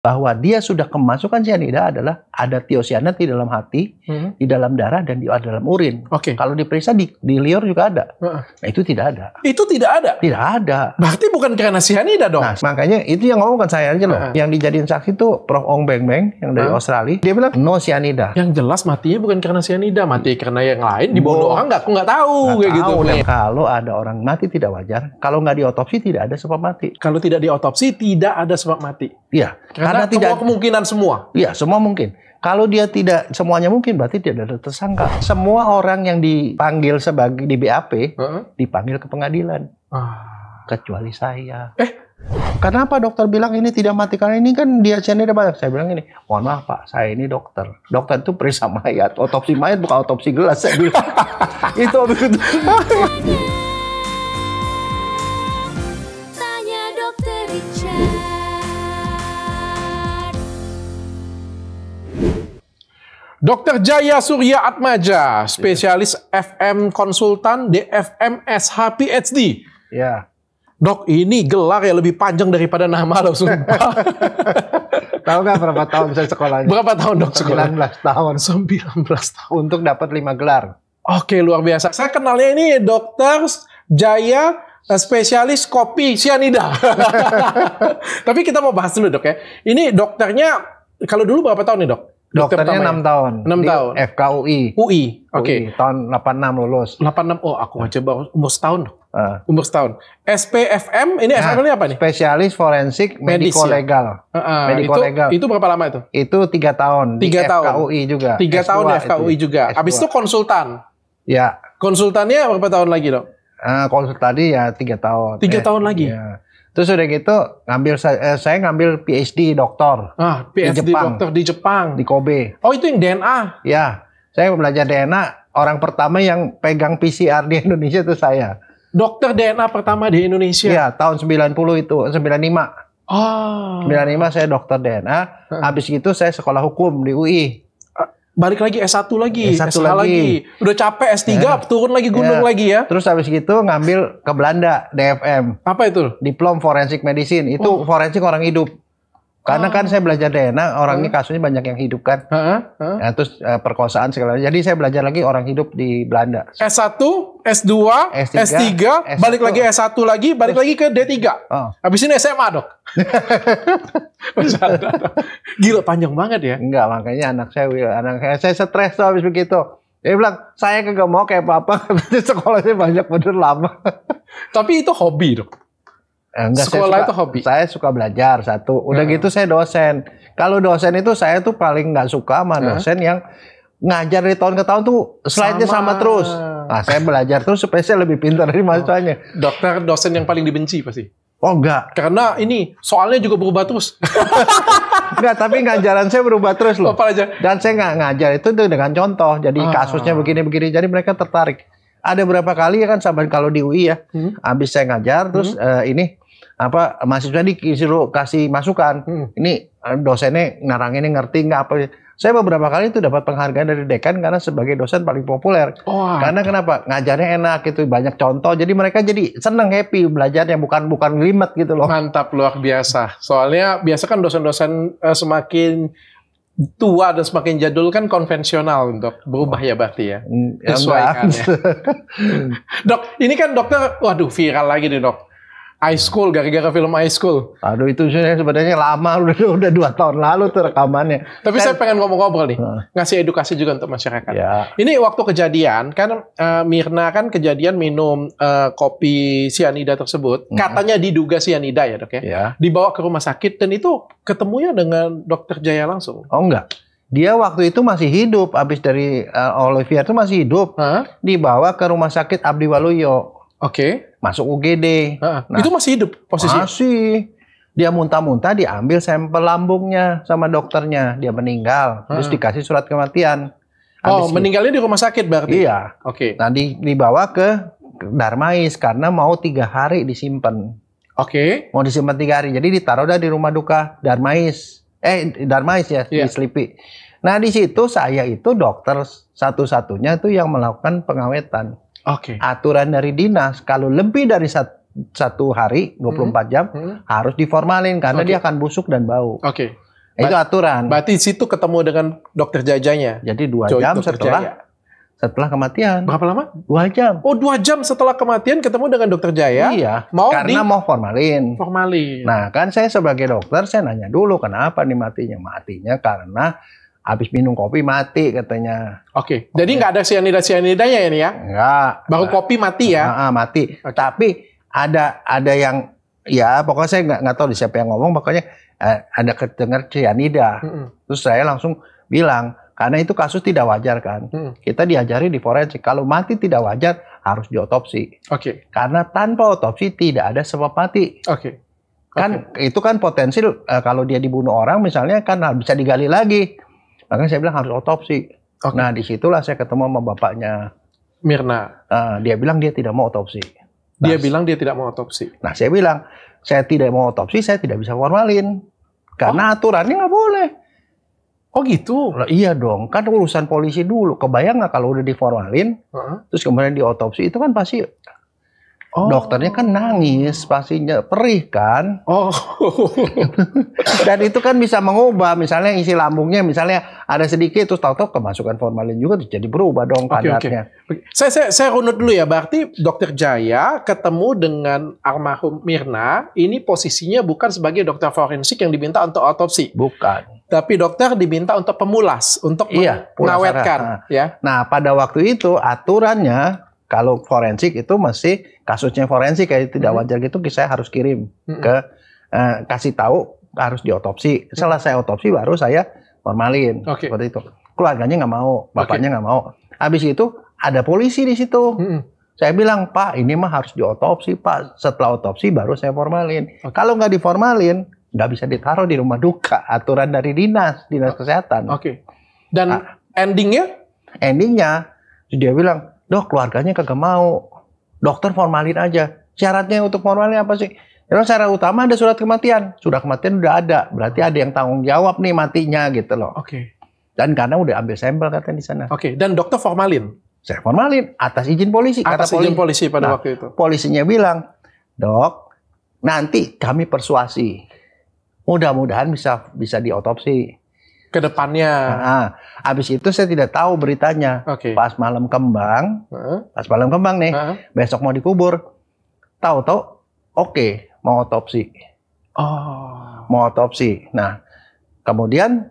bahwa dia sudah kemasukan cyanida adalah ada tiosianat di dalam hati, di dalam darah, dan di dalam urin. Kalau diperiksa di liur juga ada. Nah, itu tidak ada. Itu tidak ada? Tidak ada. Berarti bukan karena cyanida dong? Nah, makanya itu yang ngomong kan saya aja loh. Yang dijadiin saksi itu Prof. Ong Beng Beng yang dari Australia. Dia bilang no cyanida. Yang jelas matinya bukan karena cyanida, mati karena yang lain. Dibunuh orang nggak tahu kayak gitu. Dan kalau ada orang mati tidak wajar, kalau nggak diotopsi tidak ada sebab mati. Kalau tidak diotopsi tidak ada sebab mati. Iya. Karena tidak kemungkinan semua. Iya, semua mungkin. Kalau dia tidak semuanya mungkin, berarti tidak ada tersangka. Semua orang yang dipanggil sebagai di BAP dipanggil ke pengadilan, kecuali saya. Kenapa dokter bilang ini tidak mati? Karena ini kan dia cyanida banyak. Saya bilang ini, mohon maaf Pak, saya ini dokter. Dokter itu periksa mayat, otopsi mayat bukan otopsi gelas. Saya bilang itu begitu. Tanya Dokter Richard. Dr. Jaya Surya Atmaja, spesialis FM konsultan, DFM, SH, PhD. Ya. Dok, ini gelar yang lebih panjang daripada nama lo, sumpah. Tahu nggak berapa tahun saya sekolahnya? Berapa tahun dok sekolah? 19 tahun. 19 tahun. Untuk dapat 5 gelar. Oke, luar biasa. Saya kenalnya ini Dr. Jaya, spesialis kopi cyanida. Tapi kita mau bahas dulu dok ya. Ini dokternya, kalau dulu berapa tahun nih dok? Dokternya 6 tahun. 6 tahun. FKUI. UI. Oke. Tahun 86 lulus. 86. Oh, aku aja baru umur setahun. Umur setahun. SPFM, ini FM ini apa nih? Spesialis forensik mediko legal. Mediko legal. Itu berapa lama itu? Itu 3 tahun. 3 tahun. FKUI juga. 3 tahun di FKUI juga. Habis itu konsultan. Ya. Konsultannya berapa tahun lagi dok? Konsultan ya 3 tahun. 3 tahun lagi? Ya. Terus udah gitu saya ngambil PhD doktor. PhD doktor di Jepang. Di Kobe. Oh, itu yang DNA? Ya. Saya belajar DNA. Orang pertama yang pegang PCR di Indonesia itu saya. Dokter DNA pertama di Indonesia? Iya, tahun 90 itu. 95. 95 saya dokter DNA. Habis itu saya sekolah hukum di UI. Balik lagi S1 lagi, S1 SH lagi. Udah capek S3, turun lagi gunung lagi ya. Terus habis gitu ngambil ke Belanda, DFM. Apa itu? Diplom Forensic Medicine. Itu forensik orang hidup. Karena kan saya belajar DNA, orang ini kasusnya banyak yang hidup kan. Nah, terus perkosaan segala. Jadi saya belajar lagi orang hidup di Belanda. S1, S2, S3, balik lagi S1 lagi, balik lagi ke D3. Habis ini SMA dok. Gila, panjang banget ya. Enggak, makanya anak saya stres tuh habis begitu. Dia bilang, saya kagak mau kayak papa. Sekolahnya banyak bener lama. Tapi itu hobi dok. Enggak, sekolah itu hobi. Saya suka belajar satu. Udah gitu saya dosen. Kalau dosen itu saya tuh paling nggak suka sama dosen yang ngajar dari tahun ke tahun tuh slide-nya sama terus. Nah, saya belajar terus supaya saya lebih pintar dari mahasiswanya. Dokter dosen yang paling dibenci pasti. Oh enggak. Karena ini soalnya juga berubah terus. Enggak, tapi ngajaran saya berubah terus loh. Apa aja? Dan saya nggak ngajar itu dengan contoh. Jadi kasusnya begini-begini. Jadi mereka tertarik. Ada berapa kali ya kan sampai kalau di UI ya. Habis saya ngajar terus mahasiswa disuruh kasih masukan. Ini dosennya narang ini ngerti nggak apa. Saya beberapa kali itu dapat penghargaan dari dekan karena sebagai dosen paling populer. Karena kenapa? Ngajarnya enak gitu, banyak contoh. Jadi mereka jadi seneng, happy belajarnya, bukan limet gitu loh. Mantap, luar biasa. Soalnya biasa kan dosen-dosen semakin tua dan semakin jadul kan konvensional untuk berubah ya berarti ya. Sesuaikan ya. Dok, ini kan dokter, waduh viral lagi nih dok. High School, gara-gara film High School. Aduh, itu sebenarnya lama, udah 2 tahun lalu tuh rekamannya. Tapi saya pengen ngomong-ngobrol nih, ngasih edukasi juga untuk masyarakat. Ya. Ini waktu kejadian, kan Mirna kan kejadian minum kopi cyanida tersebut, katanya diduga cyanida ya dok ya? Ya. Dibawa ke rumah sakit, dan itu ketemunya dengan Dokter Jaya langsung? Oh enggak. Dia waktu itu masih hidup, habis dari Olivia itu masih hidup. Dibawa ke rumah sakit Abdi Waluyo. Oke. Masuk UGD. Nah, itu masih hidup posisinya? Masih. Dia muntah-muntah, diambil sampel lambungnya sama dokternya. Dia meninggal. Terus dikasih surat kematian. Meninggalnya di rumah sakit berarti? Iya. Oke. Nah, dibawa ke Darmais karena mau 3 hari disimpan. Oke. Mau disimpan 3 hari. Jadi ditaruh dah di rumah duka Darmais. Darmais ya, di Slipi. Nah, di situ saya itu dokter satu-satunya tuh yang melakukan pengawetan. Aturan dari dinas kalau lebih dari 1 hari 24 jam harus diformalin karena dia akan busuk dan bau. Itu aturan. Berarti di situ ketemu dengan dokter Jajanya. Jadi 2 jam setelah kematian. Berapa lama? 2 jam. Oh, 2 jam setelah kematian ketemu dengan dokter Jaya. Iya. Karena mau formalin. Formalin. Nah, kan saya sebagai dokter saya nanya dulu kenapa nih matinya? Matinya karena habis minum kopi mati katanya. Oke. Jadi nggak ada sianidanya ini ya? Enggak. Baru kopi mati ya? Mati. Okay. Tapi ada yang ya pokoknya saya nggak tahu siapa yang ngomong, pokoknya ada kedengar sianida. Terus saya langsung bilang karena itu kasus tidak wajar kan. Kita diajari di forensik kalau mati tidak wajar harus diotopsi. Oke. Karena tanpa otopsi tidak ada sebab mati. Oke. Kan itu kan potensial kalau dia dibunuh orang misalnya kan bisa digali lagi. Makanya saya bilang harus otopsi. Okay. Nah disitulah saya ketemu sama bapaknya Mirna. Dia bilang dia tidak mau otopsi. Dia bilang dia tidak mau otopsi. Nah saya bilang saya tidak mau otopsi, saya tidak bisa formalin karena aturannya nggak boleh. Oh gitu? Lah, iya dong, kan urusan polisi dulu. Kebayang nggak kalau udah diformalin, terus kemudian diotopsi itu kan pasti. Dokternya kan nangis, pastinya perih kan. Dan itu kan bisa mengubah, misalnya isi lambungnya, misalnya ada sedikit, terus tahu-tahu kemasukan formalin juga, jadi berubah dong kadarnya. Saya runut dulu ya, berarti Dokter Jaya ketemu dengan almarhum Mirna, ini posisinya bukan sebagai dokter forensik yang diminta untuk otopsi. Bukan. Tapi dokter diminta untuk pemulas, untuk mengawetkan. Ya. Nah, pada waktu itu aturannya, kalau forensik itu mesti kasusnya forensik kayak tidak wajar gitu, saya harus kirim ke kasih tahu harus diotopsi. Setelah saya otopsi baru saya formalin seperti itu. Keluarganya nggak mau, bapaknya nggak mau. Habis itu ada polisi di situ. Saya bilang Pak ini mah harus diotopsi Pak. Setelah otopsi baru saya formalin. Kalau nggak diformalin nggak bisa ditaruh di rumah duka. Aturan dari dinas kesehatan. Dan endingnya? Endingnya dia bilang Dok, keluarganya kagak mau. Dokter formalin aja. Syaratnya untuk formalin apa sih? Karena syarat utama ada surat kematian. Surat kematian udah ada. Berarti ada yang tanggung jawab nih matinya gitu loh. Dan karena udah ambil sampel katanya di sana. Dan dokter formalin? Saya formalin atas izin polisi. Atas izin polisi pada waktu itu. Polisinya bilang, Dok, nanti kami persuasi. Mudah-mudahan bisa diotopsi. Kedepannya. Habis itu saya tidak tahu beritanya. Pas malam kembang nih, besok mau dikubur. Tahu-tahu, mau otopsi. Mau otopsi. Nah, kemudian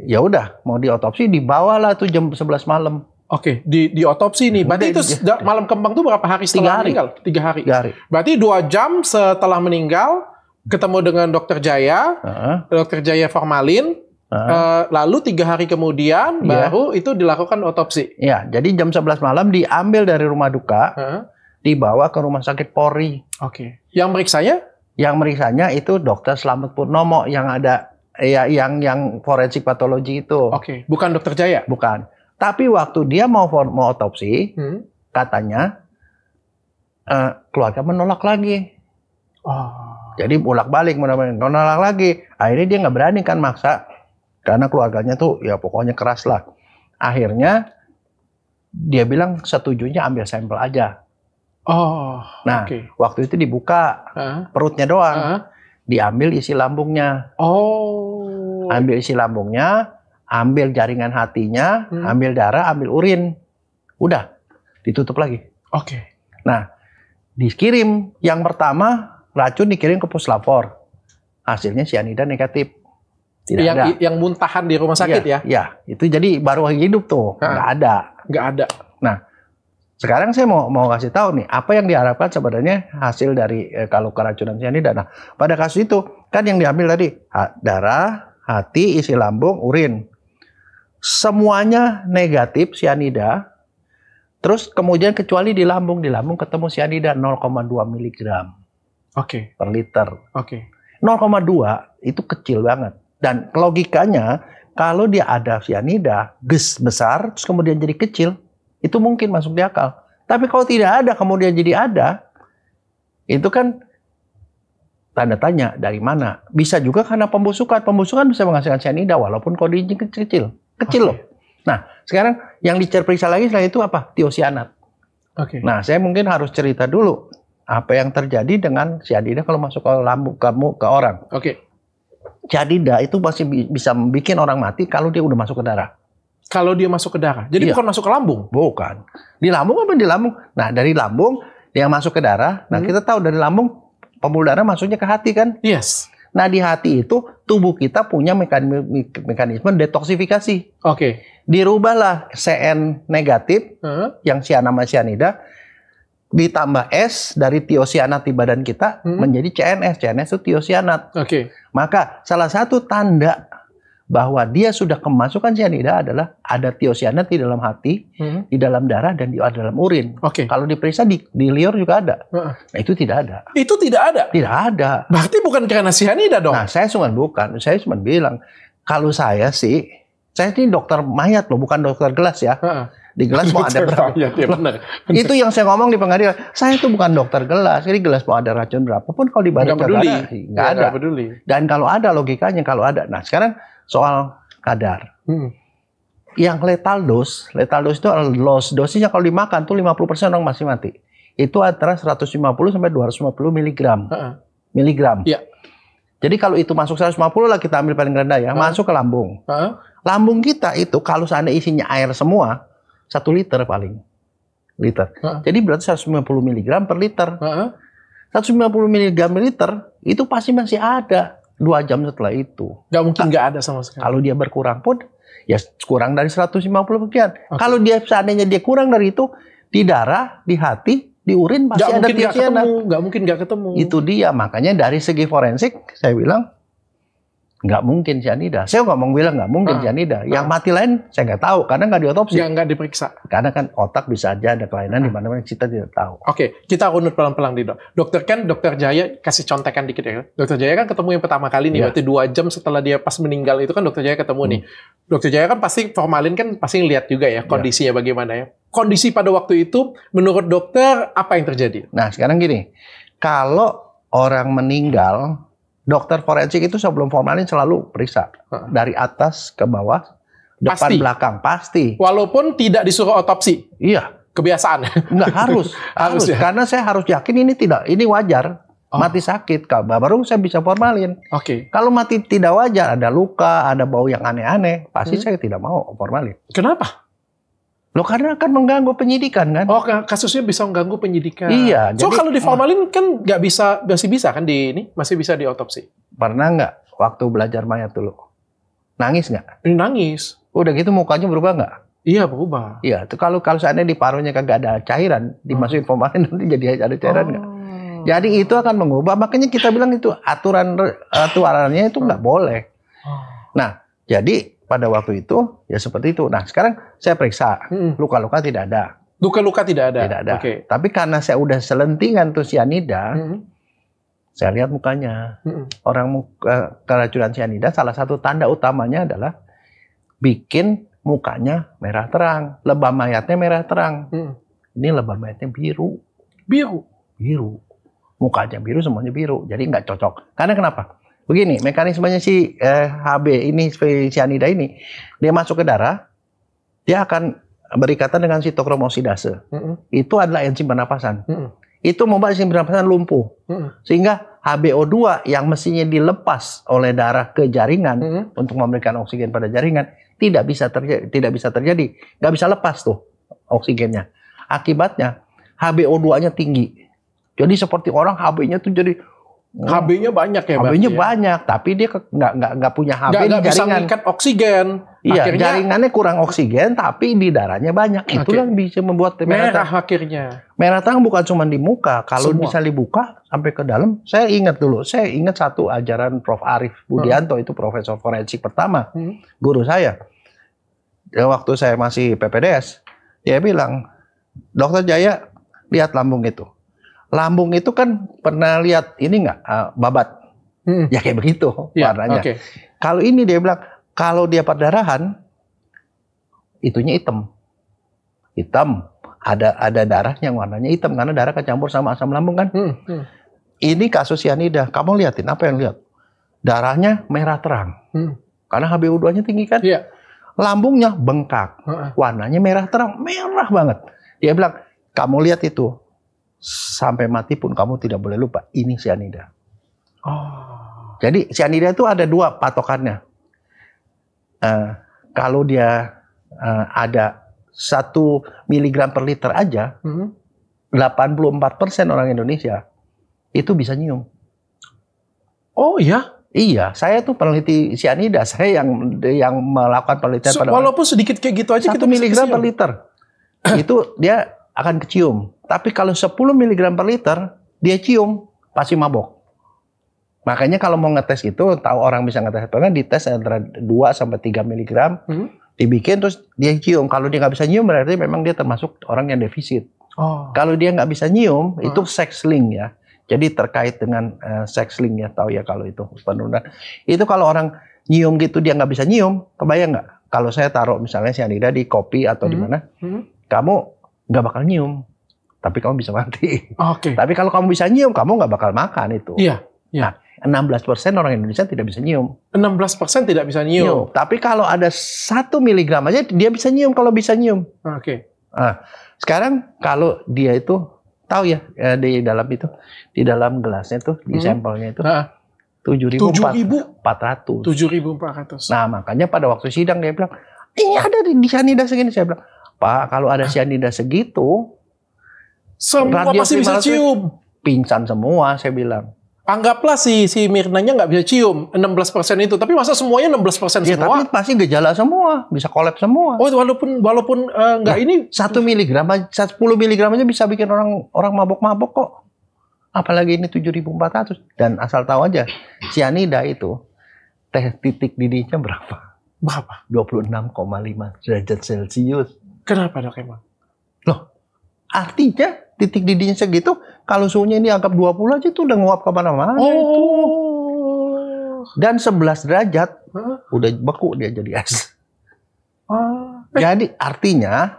ya udah mau diotopsi, dibawalah tuh jam 11 malam. Di otopsi nih. Berarti itu malam kembang tuh berapa hari setelah meninggal? 3 hari. 3 hari. Berarti 2 jam setelah meninggal ketemu dengan Dokter Jaya. Dokter Jaya formalin. Lalu 3 hari kemudian baru itu dilakukan otopsi. Iya, jadi jam 11 malam diambil dari rumah duka, dibawa ke rumah sakit Polri. Yang meriksanya? Yang meriksanya itu Dokter Slamet Purnomo yang ada yang forensik patologi itu. Bukan Dokter Jaya? Bukan. Tapi waktu dia mau otopsi, katanya keluarga menolak lagi. Jadi bolak-balik menolak lagi. Akhirnya dia nggak berani kan maksa. Karena keluarganya tuh ya pokoknya keras lah. Akhirnya dia bilang setujunya ambil sampel aja. Waktu itu dibuka perutnya doang. Diambil isi lambungnya. Ambil isi lambungnya, ambil jaringan hatinya, ambil darah, ambil urin. Udah, ditutup lagi. Nah, dikirim yang pertama racun dikirim ke puslapor. Hasilnya sianida negatif. Yang muntahan di rumah sakit ya? Iya, itu jadi baru hidup tuh, nggak ada. Nah, sekarang saya mau kasih tahu nih, apa yang diharapkan sebenarnya hasil dari kalau keracunan sianida. Nah, pada kasus itu kan yang diambil tadi darah, hati, isi lambung, urin, semuanya negatif sianida. Terus kemudian kecuali di lambung ketemu sianida 0,2 mg per liter. 0,2 itu kecil banget. Dan logikanya kalau dia ada sianida besar terus kemudian jadi kecil, itu mungkin masuk di akal. Tapi kalau tidak ada kemudian jadi ada, itu kan tanda tanya dari mana. Bisa juga karena pembusukan. Pembusukan bisa menghasilkan sianida walaupun kodenya kecil loh. Nah, sekarang yang diperiksa lagi setelah itu apa? Tiosianat. Nah, saya mungkin harus cerita dulu apa yang terjadi dengan sianida kalau masuk ke lambung kamu ke orang. Cyanida itu masih bisa bikin orang mati kalau dia udah masuk ke darah. Kalau dia masuk ke darah, jadi Iya. bukan masuk ke lambung. Bukan. Di lambung apa di lambung? Nah, dari lambung dia masuk ke darah. Nah, kita tahu dari lambung pembuluh darah masuknya ke hati kan? Yes. Nah, di hati itu tubuh kita punya mekanisme detoksifikasi. Oke. Dirubahlah CN negatif Heeh. yang nama cyanida ditambah S dari tiosianat di badan kita menjadi CNS. CNS itu tiosianat. Oke. Maka salah satu tanda bahwa dia sudah kemasukan cyanida adalah ada tiosianat di dalam hati, di dalam darah, dan di dalam urin. Oke. Kalau diperiksa di liur juga ada. Heeh. Nah, itu tidak ada. Itu tidak ada. Tidak ada. Berarti bukan karena cyanida dong. Nah, saya cuma bilang, kalau saya sih, saya ini dokter mayat loh, bukan dokter gelas ya. Heeh. Di gelas mau ada berapa? Ya, benar. Itu yang saya ngomong di pengadilan. Saya itu bukan dokter gelas. Jadi gelas mau ada racun berapapun kalau di badan Nggak peduli. nggak Ya, ada. nggak peduli. Dan kalau ada logikanya, kalau ada. Nah, sekarang soal kadar. Yang lethal dose itu adalah dosisnya kalau dimakan tuh 50% orang masih mati. Itu antara 150 sampai 250 miligram. Miligram. Iya. Jadi kalau itu masuk 150 lah kita ambil paling rendah ya, masuk ke lambung. Lambung kita itu kalau seandainya isinya air semua, 1 liter paling. Liter. Jadi berarti 150 miligram per liter. 150 miligram per liter itu pasti masih ada 2 jam setelah itu. Nggak mungkin nggak ada sama sekali. Kalau dia berkurang pun, ya kurang dari 150 sekian. Kalau dia seandainya dia kurang dari itu, di darah, di hati, di urin pasti ada tiosianat. Nggak mungkin nggak ketemu. Itu dia, makanya dari segi forensik, saya bilang, nggak mungkin cyanida. Saya ngomong bilang nggak mungkin cyanida. Yang mati lain saya nggak tahu karena nggak diotopsi. Nggak diperiksa. Karena kan otak bisa aja ada kelainan di mana-mana kita tidak tahu. Oke, kita runut pelan-pelan nih dok. Dokter Jaya kasih contekan dikit ya. Dokter Jaya kan ketemu yang pertama kali nih, berarti 2 jam setelah dia pas meninggal itu kan Dokter Jaya ketemu nih. Dokter Jaya kan pasti formalin kan pasti ngeliat juga ya kondisinya bagaimana ya. Kondisi pada waktu itu menurut dokter apa yang terjadi? Nah sekarang gini, kalau orang meninggal, dokter forensik itu sebelum formalin selalu periksa dari atas ke bawah, depan belakang pasti. Walaupun tidak disuruh otopsi. Iya. Kebiasaan. Enggak harus, harus. Ya? Karena saya harus yakin ini wajar. Mati sakit, baru saya bisa formalin. Oke. Kalau mati tidak wajar, ada luka, ada bau yang aneh-aneh, pasti saya tidak mau formalin. Kenapa? Loh karena akan mengganggu penyidikan kan? Oh, kasusnya bisa mengganggu penyidikan. Iya. So jadi, kalau diformalin kan nggak bisa, masih bisa kan masih bisa diotopsi. Pernah nggak waktu belajar mayat dulu? Nangis nggak? Nangis. Udah gitu mukanya berubah nggak? Iya berubah. Iya. Itu kalau seandainya di parunya kagak ada cairan, dimasukin formalin nanti jadi ada cairan nggak? Jadi itu akan mengubah. Makanya kita bilang itu aturannya itu nggak boleh. Nah, jadi pada waktu itu ya seperti itu. Nah sekarang saya periksa luka-luka tidak ada. Luka-luka tidak ada. Tidak ada. Okay. Tapi karena saya udah selentingan tuh cyanida, saya lihat mukanya. Orang keracunan cyanida salah satu tanda utamanya adalah bikin mukanya merah terang, lebam mayatnya merah terang. Ini lebam mayatnya biru. Biru. Mukanya biru, semuanya biru. Jadi nggak cocok. Karena kenapa? Begini, mekanismenya si HB ini, cyanida ini, dia masuk ke darah, dia akan berikatan dengan sitokromoksidase. Itu adalah enzim pernapasan. Itu membuat enzim pernapasan lumpuh. Sehingga HbO2 yang mestinya dilepas oleh darah ke jaringan untuk memberikan oksigen pada jaringan, tidak bisa terjadi. Nggak bisa lepas tuh oksigennya. Akibatnya HbO2-nya tinggi. Jadi seperti orang HB-nya tuh jadi HB-nya banyak ya, HB-nya banyak, tapi dia nggak punya HB di jaringan. Nggak bisa mengikat oksigen. Iya, akhirnya, jaringannya kurang oksigen, tapi di darahnya banyak. Itulah yang bisa membuat merah akhirnya. Merah terang bukan cuma di muka, kalau bisa dibuka sampai ke dalam. Saya ingat satu ajaran Prof. Arief Budianto, itu profesor forensik pertama, guru saya. Waktu saya masih PPDS, dia bilang, Dokter Jaya, lihat lambung itu. Lambung itu kan pernah lihat ini nggak babat, ya kayak begitu warnanya. Kalau ini dia bilang kalau dia perdarahan, itunya hitam, ada darahnya warnanya hitam karena darah kecampur sama asam lambung kan. Ini kasus cyanida, kamu liatin apa yang lihat? Darahnya merah terang, karena HbO2-nya tinggi kan. Lambungnya bengkak, warnanya merah terang, merah banget. Dia bilang kamu lihat itu. Sampai mati pun kamu tidak boleh lupa ini cyanida. Jadi cyanida itu ada 2 patokannya. Kalau dia ada 1 miligram per liter aja, 84% orang Indonesia itu bisa nyium. Oh iya? Iya, saya tuh peneliti cyanida, saya yang melakukan penelitian pada walaupun sedikit kayak gitu aja 1 kita bisa miligram kecium. per liter. Itu dia akan kecium. Tapi kalau 10 miligram per liter dia cium, pasti mabok. Makanya kalau mau ngetes itu, tahu orang bisa ngetes apa, dites antara 2 sampai 3 miligram, dibikin terus dia cium. Kalau dia nggak bisa nyium berarti memang dia termasuk orang yang defisit. Kalau dia nggak bisa nyium, itu sex link ya. Jadi terkait dengan sex link ya, tahu ya kalau itu penurunan. Itu kalau orang nyium gitu dia nggak bisa nyium, kebayang nggak? Kalau saya taruh misalnya cyanida di kopi atau di mana, kamu nggak bakal nyium, tapi kamu bisa mati. Tapi kalau kamu bisa nyium, kamu nggak bakal makan itu. Iya. Nah, 16% orang Indonesia tidak bisa nyium. 16% tidak bisa nyium. Tapi kalau ada 1 miligram aja dia bisa nyium kalau bisa nyium. Nah, sekarang kalau dia itu tahu ya di dalam gelasnya tuh di sampelnya itu 7.400. 7.400. Nah, makanya pada waktu sidang dia bilang, ini ada di cyanida segini. Saya bilang, Pak, kalau ada cyanida segitu, semua pasti bisa cium. Pingsan semua, saya bilang. Anggaplah si Mirnanya nggak bisa cium 16% itu, tapi masa semuanya 16% Ya, semua? tapi pasti gejala semua, bisa kolaps semua. Oh, walaupun nggak ini 1 miligram, 10 miligram aja bisa bikin orang mabok-mabok kok. Apalagi ini 7.400. Dan asal tahu aja, cyanida itu titik didihnya berapa? 26,5 derajat Celcius. Kenapa dok emang? Loh, artinya titik didihnya segitu, kalau suhunya ini anggap 20 aja itu udah nguap kemana-mana itu. Dan 11 derajat, udah beku dia jadi es. Jadi artinya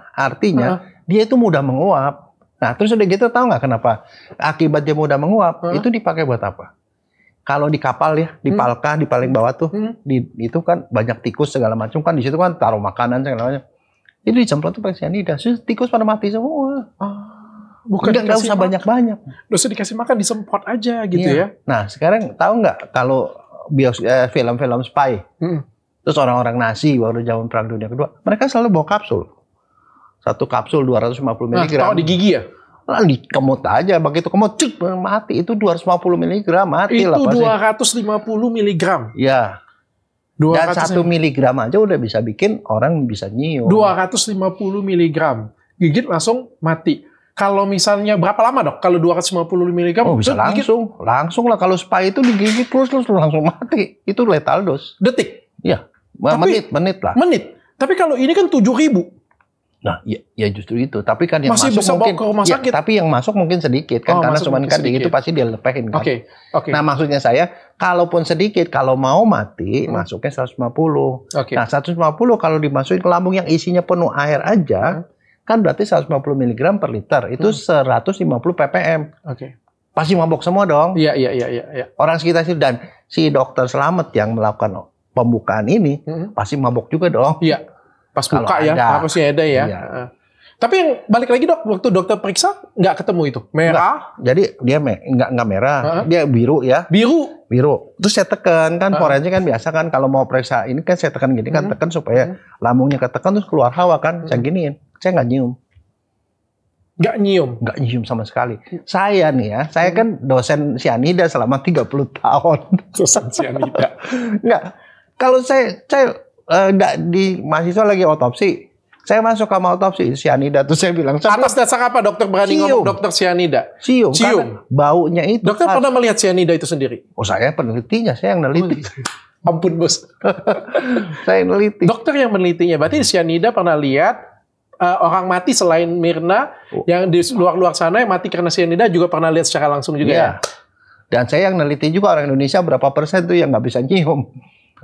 dia itu mudah menguap. Nah, terus udah gitu tahu nggak kenapa akibat dia mudah menguap? Itu dipakai buat apa? Kalau di kapal ya, di Palka, di paling bawah tuh, itu kan banyak tikus segala macam kan, di situ kan taruh makanan segala macam. Itu disemprot tuh pakai cyanida, tikus pada mati semua. Bukan nggak usah banyak-banyak. Nggak usah dikasih makan, disemprot aja gitu ya. Nah, sekarang tahu nggak kalau film-film spy, terus orang-orang Nazi waktu zaman Perang Dunia Kedua, mereka selalu bawa kapsul. 1 kapsul 250 mg. Tahu di gigi ya? Lalu dikemut aja, begitu kemut, cik, mati. Itu 250 mg, mati itu lah Itu pasti. 250 mg? Ya. Dan 1 miligram aja udah bisa bikin orang bisa nyium. 250 mg. Gigit langsung mati. Kalau misalnya berapa lama dok? Kalau 250 mg? Oh bisa langsung. Langsung lah. Kalau spy itu digigit terus langsung mati. Itu lethal dose. Detik? Iya. Menit lah. Menit? Tapi kalau ini kan 7.000. Nah, ya justru itu. Tapi kan yang masih masuk bisa mungkin bawa ke rumah sakit. Ya, tapi yang masuk mungkin sedikit kan, karena cuma kan itu pasti dia lepehin kan. Oke. Nah, maksudnya saya, kalaupun sedikit, kalau mau mati, masuknya 150. Nah, 150 kalau dimasukin ke lambung yang isinya penuh air aja, kan berarti 150 mg per liter. Itu 150 ppm. Pasti mabok semua dong. Iya. Orang sekitar situ dan si dokter selamat yang melakukan pembukaan ini pasti mabok juga dong. Iya. Pas buka ya, harusnya ada ya. Iya. Tapi yang balik lagi dok, waktu dokter periksa nggak ketemu itu merah. Enggak. Jadi dia nggak merah, dia biru ya. Biru. Terus saya tekan kan, forensik kan biasa kan kalau mau periksa ini kan saya tekan gini kan, tekan supaya lambungnya ketekan terus keluar hawa kan. Saya giniin, saya nggak nyium. Nggak nyium sama sekali. Saya nih ya, saya kan dosen cyanida selama 30 tahun. Dosen cyanida. Nggak, kalau saya di mahasiswa lagi otopsi, saya masuk kamar otopsi cyanida, terus saya bilang, atas dasar apa dokter berani ngomong dokter cyanida? Cium. Karena baunya itu. Dokter pernah melihat cyanida itu sendiri? Oh, saya penelitinya, saya yang neliti. Ampun bos. Saya neliti. Dokter yang menelitinya, berarti cyanida pernah lihat orang mati selain Mirna yang di luar sana yang mati karena cyanida juga pernah lihat secara langsung juga ya? Dan saya yang neliti juga orang Indonesia berapa persen tuh yang nggak bisa nyium.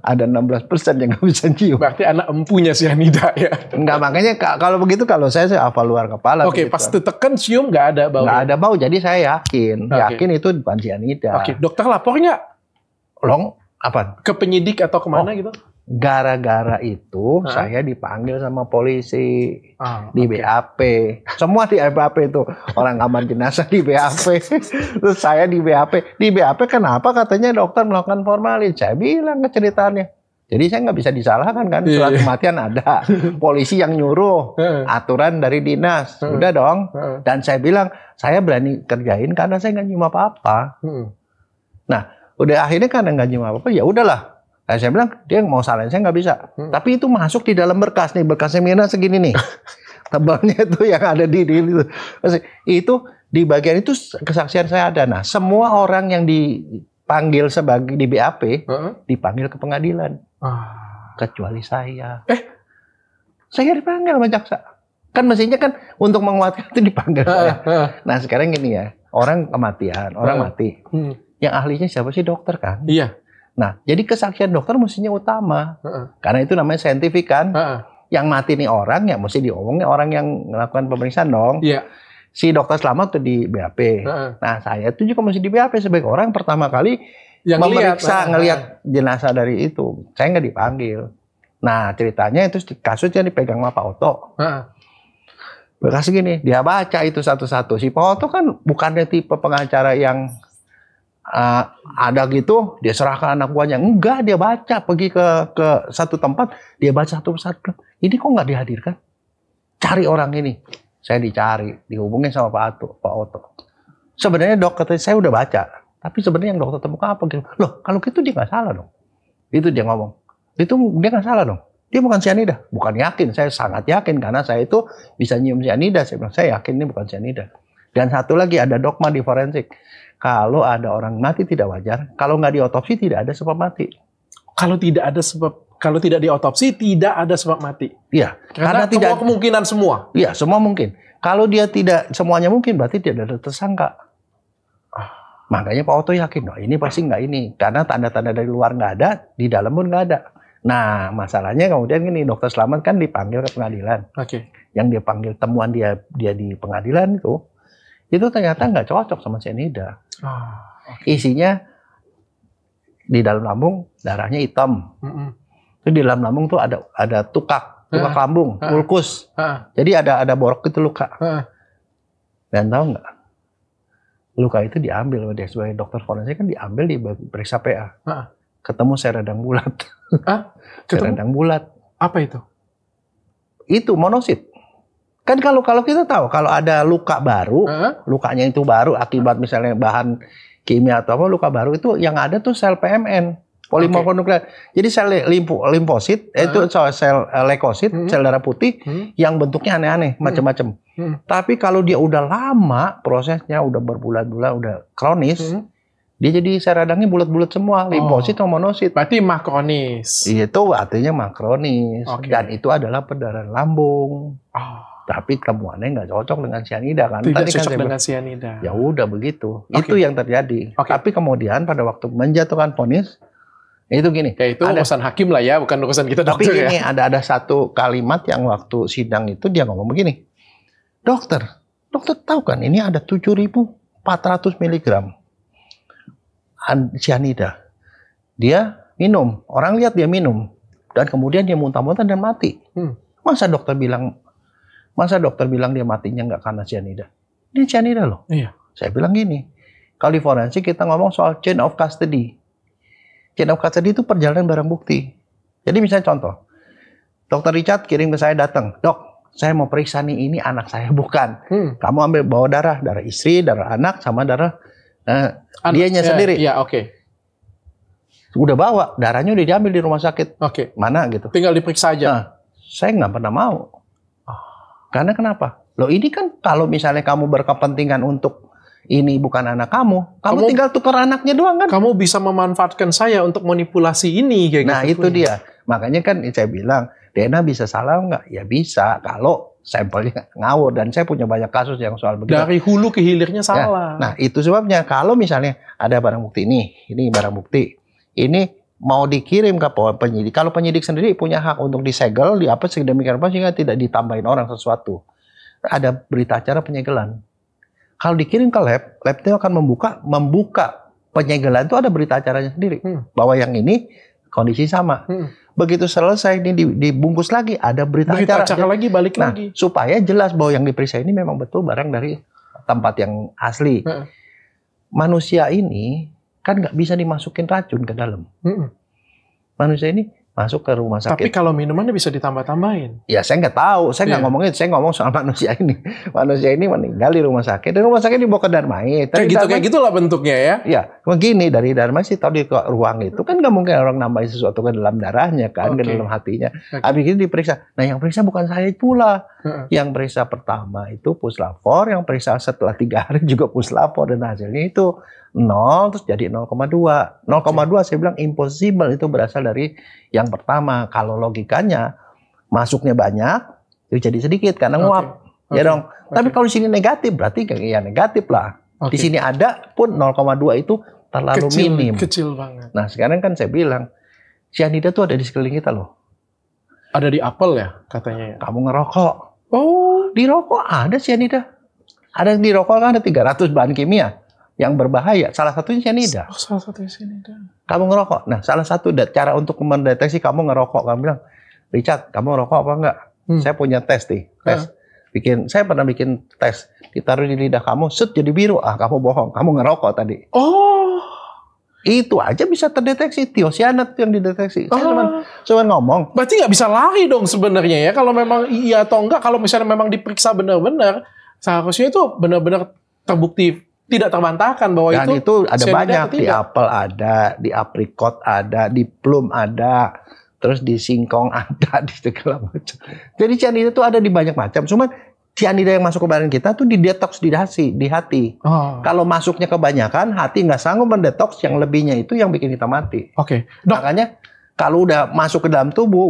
Ada 16% yang nggak bisa cium. Berarti anak empunya cyanida ya? Enggak, makanya kalau begitu kalau saya hafal luar kepala. Oke, pas ditekan cium nggak ada bau. Nggak ada bau, jadi saya yakin itu bukan cyanida. Oke, dokter lapor nggak? Apa? Ke penyidik atau kemana gitu? Gara-gara itu saya dipanggil sama polisi di BAP. Semua di BAP itu orang kamar jenazah di BAP. Terus saya di BAP. Di BAP kenapa katanya dokter melakukan formalin? Saya bilang ke ceritanya. Jadi saya nggak bisa disalahkan kan, surat kematian ada, polisi yang nyuruh, aturan dari dinas, udah dong. Dan saya bilang saya berani kerjain karena saya nggak nyium apa-apa. Nah, udah akhirnya karena nggak nyium apa-apa, ya udahlah. Nah, saya bilang dia mau salahin saya nggak bisa. Tapi itu masuk di dalam berkas nih, berkasnya Mirna segini nih, tebalnya itu yang ada di itu. Itu di bagian itu kesaksian saya ada. Nah, semua orang yang dipanggil sebagai di BAP dipanggil ke pengadilan, kecuali saya. Saya dipanggil sama jaksa. Kan mestinya kan untuk menguatkan itu dipanggil saya. Nah sekarang gini ya, orang kematian, orang mati. Yang ahlinya siapa sih? Dokter kan? Iya. Nah, jadi kesaksian dokter mestinya utama. Karena itu namanya saintifik kan. Yang mati nih orang, ya mesti diomongnya orang yang melakukan pemeriksaan dong. Iya. Si dokter selamat tuh di BAP. Nah, saya tuh juga mesti di BAP sebagai orang pertama kali yang memeriksa, ngelihat jenazah dari itu. Saya nggak dipanggil. Nah, ceritanya itu kasusnya dipegang sama Pak Oto. Berkas gini, dia baca itu satu-satu. Si Pak Oto kan bukannya tipe pengacara yang ada gitu, dia serahkan anak buahnya. Enggak, dia baca, pergi ke satu tempat, dia baca satu-satu. Ini kok nggak dihadirkan? Cari orang ini. Saya dicari, dihubungin sama Pak Oto. Sebenarnya dokter saya udah baca, tapi sebenarnya yang dokter temukan apa gitu? Loh, kalau gitu dia nggak salah dong. Itu dia ngomong. Itu dia nggak salah dong. Dia bukan cyanida. Bukan yakin, saya sangat yakin karena saya itu bisa nyium cyanida. Saya bilang, saya yakin ini bukan cyanida. Dan satu lagi ada dogma di forensik. Kalau ada orang mati tidak wajar, kalau nggak diotopsi tidak ada sebab mati. Kalau tidak diotopsi tidak ada sebab mati. Iya, karena tidak kemungkinan semua. Iya, semua mungkin. Kalau dia tidak semuanya mungkin, berarti tidak ada tersangka. Makanya Pak Oto yakin, oh ini pasti nggak ini, karena tanda-tanda dari luar nggak ada, di dalam pun nggak ada. Nah, masalahnya kemudian gini, dokter Slamet kan dipanggil ke pengadilan. Yang dia panggil temuan dia di pengadilan itu ternyata nggak cocok sama cyanida. Isinya di dalam lambung darahnya hitam. Itu di dalam lambung tuh ada tukak lambung, ulkus. Jadi ada borok itu luka. Dan tahu nggak? Luka itu diambil dia sebagai dokter forensik kan diambil diperiksa PA. Ketemu sel radang bulat. Sel radang bulat. Apa itu? Itu monosit. Kan kalau kita tahu kalau ada luka baru, lukanya itu baru akibat misalnya bahan kimia atau apa, luka baru itu yang ada tuh sel PMN, polimorfonuklear. Jadi sel limfosit, itu sel leukosit, sel darah putih yang bentuknya aneh-aneh, macam-macam. Tapi kalau dia udah lama prosesnya, udah berbulan-bulan, udah kronis, dia jadi sel radangnya bulat-bulat semua, limfosit atau monosit. Berarti makronis. Itu artinya makronis. Dan itu adalah perdarahan lambung. Tapi temuannya nggak cocok dengan cyanida kan? Tidak tadi cocok kan dengan cyanida. Ya udah begitu. Itu yang terjadi. Tapi kemudian pada waktu menjatuhkan vonis itu gini. Ya itu urusan hakim lah ya, bukan urusan kita dokter. Tapi ini ada satu kalimat yang waktu sidang itu dia ngomong begini. Dokter tahu kan ini ada 7.400 mg cyanida. Dia minum, orang lihat dia minum dan kemudian dia muntah-muntah dan mati. Masa dokter bilang dia matinya nggak karena cyanida? Ini cyanida loh. Iya. Saya bilang gini, kalau di forensik kita ngomong soal chain of custody. Chain of custody itu perjalanan barang bukti. Jadi misalnya contoh, Dr. Richard kirim ke saya datang, dok, saya mau periksa nih, ini anak saya bukan. Kamu ambil bawa darah istri, darah anak, sama darah dianya sendiri. Iya, oke. Udah bawa, darahnya udah diambil di rumah sakit. Mana gitu. Tinggal diperiksa aja. Nah, saya nggak pernah mau. Karena kenapa? Loh ini kan kalau misalnya kamu berkepentingan untuk ini bukan anak kamu tinggal tukar anaknya doang kan? Kamu bisa memanfaatkan saya untuk manipulasi ini kayak nah gitu. Itu dia. Makanya kan saya bilang, DNA bisa salah nggak? Ya bisa kalau sampelnya ngawur. Dan saya punya banyak kasus yang soal begitu. Dari hulu ke hilirnya salah. Nah itu sebabnya kalau misalnya ada barang bukti ini barang bukti. Ini mau dikirim ke penyidik. Kalau penyidik sendiri punya hak untuk disegel, sedemikian rupa sehingga tidak ditambahin orang sesuatu. Ada berita acara penyegelan. Kalau dikirim ke lab itu akan membuka penyegelan itu ada berita acaranya sendiri. Bahwa yang ini kondisi sama. Begitu selesai ini dibungkus lagi, ada berita acara lagi, balik lagi. Supaya jelas bahwa yang diperiksa ini memang betul barang dari tempat yang asli. Manusia ini kan nggak bisa dimasukin racun ke dalam. Manusia ini masuk ke rumah sakit. Tapi kalau minumannya bisa ditambah-tambahin. Ya saya nggak tahu, saya nggak ngomongin, saya ngomong soal manusia ini. Manusia ini meninggal di rumah sakit, dan rumah sakit dibawa ke Darmais. Kayak gitulah bentuknya ya. Ya, begini dari Darmais sih tahu di ruang itu kan nggak mungkin orang nambahin sesuatu ke dalam darahnya kan, ke dalam hatinya. Habis itu diperiksa. Nah yang periksa bukan saya pula. Yang periksa pertama itu puslapor, yang periksa setelah 3 hari juga puslapor, dan hasilnya itu 0 terus jadi 0,2. 0,2 saya bilang impossible, itu berasal dari yang pertama. Kalau logikanya masuknya banyak, itu jadi sedikit karena nguap. Ya dong. Tapi kalau di sini negatif berarti ya negatif lah. Di sini ada pun 0,2 itu terlalu minim. Kecil banget. Nah, sekarang kan saya bilang cyanida tuh ada di sekeliling kita loh. Ada di apel ya katanya. Kamu ngerokok. Oh, di rokok ada cyanida. Ada di rokok kan ada 300 bahan kimia yang berbahaya. Salah satunya cyanida. Oh, salah satunya cyanida. Kamu ngerokok. Nah, salah satu cara untuk mendeteksi kamu ngerokok, kamu bilang, Richard, kamu ngerokok apa enggak? Saya punya tes nih. Tes. Saya pernah bikin tes. Ditaruh di lidah kamu, set jadi biru. Ah, kamu bohong. Kamu ngerokok tadi. Oh. Itu aja bisa terdeteksi. Thiocyanate yang dideteksi. Saya cuma ngomong. Berarti nggak bisa lari dong sebenarnya ya. Kalau memang iya atau enggak. Kalau misalnya memang diperiksa benar-benar, seharusnya itu benar-benar terbukti, tidak terbantahkan bahwa dan itu ada banyak. Di apel ada, di aprikot ada, di plum ada, terus di singkong ada, di segala macam. Jadi cyanida itu ada di banyak macam. Cuman cyanida yang masuk ke badan kita tuh didetoks di hati. Kalau masuknya kebanyakan, hati nggak sanggup mendetoks, yang lebihnya itu yang bikin kita mati. Makanya kalau udah masuk ke dalam tubuh,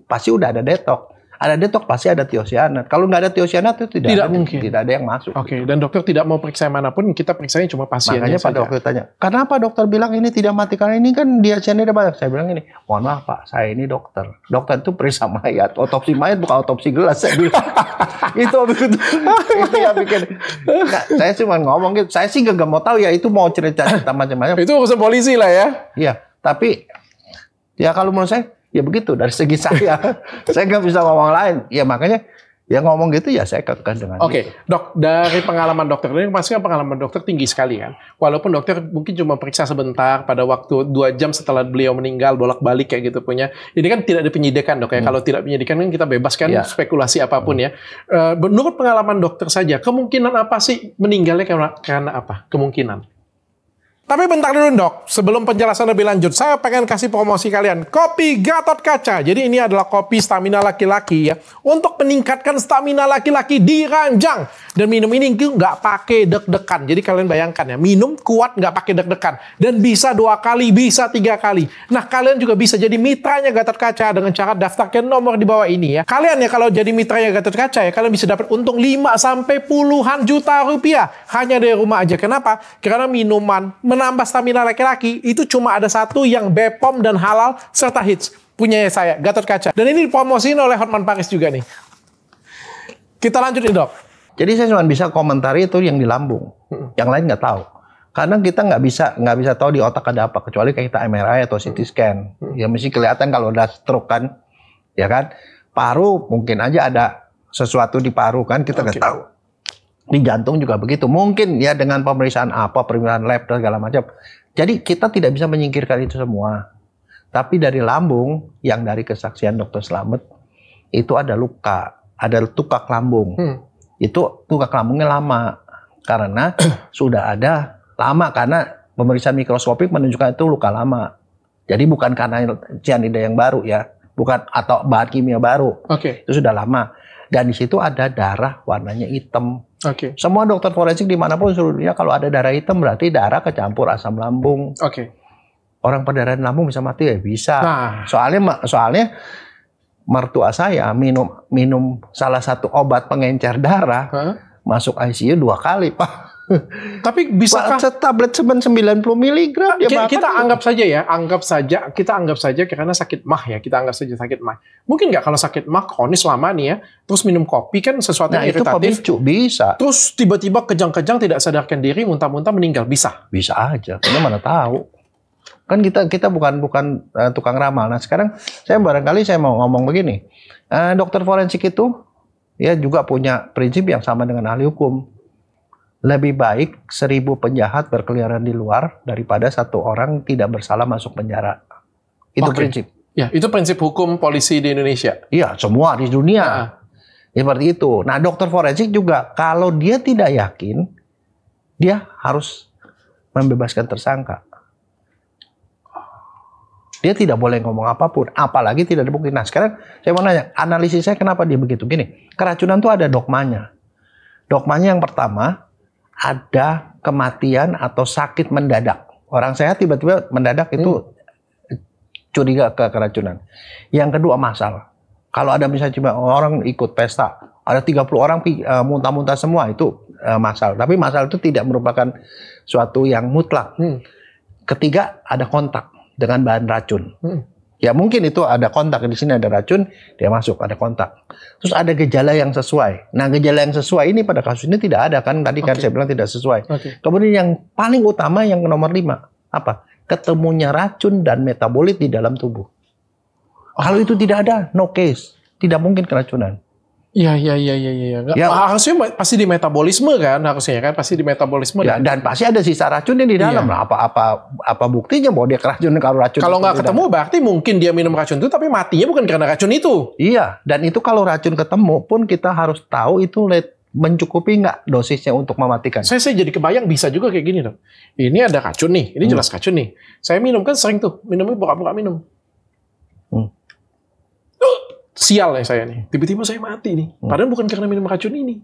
pasti udah ada detoks. Ada detoks pasti ada thiocyanate. Kalau nggak ada thiocyanate itu tidak mungkin. Tidak ada yang masuk. Dan dokter tidak mau periksa manapun, kita periksanya cuma pasiennya. Makanya Pak dokter tanya, kenapa dokter bilang ini tidak mati? Karena ini kan dia cyanida banyak. Saya bilang ini, mohon maaf Pak, saya ini dokter. Dokter itu periksa mayat. Otopsi mayat bukan otopsi gelas. Saya bilang. itu yang bikin. Nah, saya cuma ngomong gitu. Saya sih nggak mau tahu ya, itu mau cerita-cerita macam-macam. Itu urusan polisi lah ya. Iya, tapi ya kalau menurut saya, ya begitu dari segi saya. Saya nggak bisa ngomong lain. Ya makanya ya ngomong gitu ya saya kekeh dengan gitu. Dok, dari pengalaman dokter ini pasti kan pengalaman dokter tinggi sekali kan. Walaupun dokter mungkin cuma periksa sebentar pada waktu 2 jam setelah beliau meninggal, bolak-balik kayak gitu punya. Ini kan tidak ada penyidikan dok ya. Kalau tidak penyidikan kan kita bebaskan spekulasi apapun ya. Menurut pengalaman dokter saja, kemungkinan apa sih meninggalnya karena apa? Kemungkinan. Tapi bentar dulu dok, sebelum penjelasan lebih lanjut, saya pengen kasih promosi kalian. Kopi Gatot Kaca. Jadi ini adalah kopi stamina laki-laki ya. Untuk meningkatkan stamina laki-laki di ranjang. Dan minum ini nggak pakai deg-degan. Jadi kalian bayangkan ya, minum kuat nggak pakai deg-degan. Dan bisa 2 kali, bisa 3 kali. Nah kalian juga bisa jadi mitranya Gatot Kaca dengan cara daftarkan nomor di bawah ini ya. Kalian ya kalau jadi mitranya Gatot Kaca ya, kalian bisa dapat untung 5 sampai puluhan juta rupiah. Hanya dari rumah aja. Kenapa? Karena minuman menambah stamina laki-laki itu cuma ada satu yang BPOM dan halal serta hits. Punya saya, Gatot Kaca. Dan ini dipromosiin oleh Hotman Paris juga nih. Kita lanjut nih dok. Jadi saya cuma bisa komentari itu yang di lambung. Yang lain nggak tahu. Karena kita nggak bisa tahu di otak ada apa. Kecuali kayak kita MRI atau CT scan. Ya mesti kelihatan kalau udah stroke kan. Ya kan. Paru mungkin aja ada sesuatu di paru kan. Kita nggak tahu. Di jantung juga begitu. Mungkin ya dengan pemeriksaan pemeriksaan lab dan segala macam. Jadi kita tidak bisa menyingkirkan itu semua. Tapi dari lambung, yang dari kesaksian Dr. Slamet, itu ada luka. Ada tukak lambung. Itu tukak lambungnya lama. Karena sudah ada lama. Karena pemeriksaan mikroskopik menunjukkan itu luka lama. Jadi bukan karena cyanida yang baru ya. Bukan atau bahan kimia baru. Itu sudah lama. Dan di situ ada darah warnanya hitam. Semua dokter forensik dimanapun seluruh dunia kalau ada darah hitam berarti darah kecampur asam lambung. Orang perdarahan lambung bisa mati ya bisa. Soalnya mertua saya minum salah satu obat pengencer darah masuk ICU 2 kali Pak. Tapi bisakah tablet 90 mg dia kita anggap saja karena sakit mah ya, kita anggap saja sakit mah. Mungkin nggak kalau sakit mah kronis lama nih ya, terus minum kopi kan sesuatu yang iritatif. Itu pemicu, bisa. Terus tiba-tiba kejang-kejang tidak sadarkan diri, muntah-muntah meninggal, bisa? Bisa aja, karena mana tahu. Kan kita bukan tukang ramal. Nah sekarang saya mau ngomong begini, dokter forensik itu ya juga punya prinsip yang sama dengan ahli hukum. Lebih baik 1000 penjahat berkeliaran di luar daripada 1 orang tidak bersalah masuk penjara. Itu prinsip. Ya, itu prinsip hukum polisi di Indonesia. Iya, semua di dunia. Seperti itu. Nah, dokter forensik juga kalau dia tidak yakin, dia harus membebaskan tersangka. Dia tidak boleh ngomong apapun, apalagi tidak ada bukti. Nah, sekarang saya mau nanya, analisis saya kenapa dia begitu? Gini, keracunan itu ada dogmanya. Dogmanya yang pertama, ada kematian atau sakit mendadak. Orang sehat tiba-tiba mendadak itu curiga ke keracunan. Yang kedua, masal. Kalau ada misalnya cuma orang ikut pesta, ada 30 orang muntah-muntah semua, itu masal. Tapi masal itu tidak merupakan suatu yang mutlak. Ketiga, ada kontak dengan bahan racun. Ya mungkin itu ada kontak, di sini ada racun, dia masuk, ada kontak. Terus ada gejala yang sesuai. Nah, gejala yang sesuai ini pada kasus ini tidak ada kan, tadi kan saya bilang tidak sesuai. Kemudian yang paling utama yang nomor 5, apa? Ketemunya racun dan metabolit di dalam tubuh. Kalau itu tidak ada, no case. Tidak mungkin keracunan. Iya. Ya, harusnya pasti di metabolisme kan, harusnya kan pasti di metabolisme. Ya, dan pasti ada sisa racunnya di dalam. Lah, apa buktinya bahwa dia keracunan kalau racun? Kalau nggak ketemu, berarti mungkin dia minum racun itu, tapi matinya bukan karena racun itu. Iya, dan itu kalau racun ketemu pun kita harus tahu itu mencukupi nggak dosisnya untuk mematikan. Saya jadi kebayang bisa juga kayak gini dong. Ini ada racun nih, ini jelas racun nih. Saya minum kan sering tuh, minumnya pura-pura minum. Sial ya saya nih, tiba-tiba saya mati nih. Padahal bukan karena minum racun ini.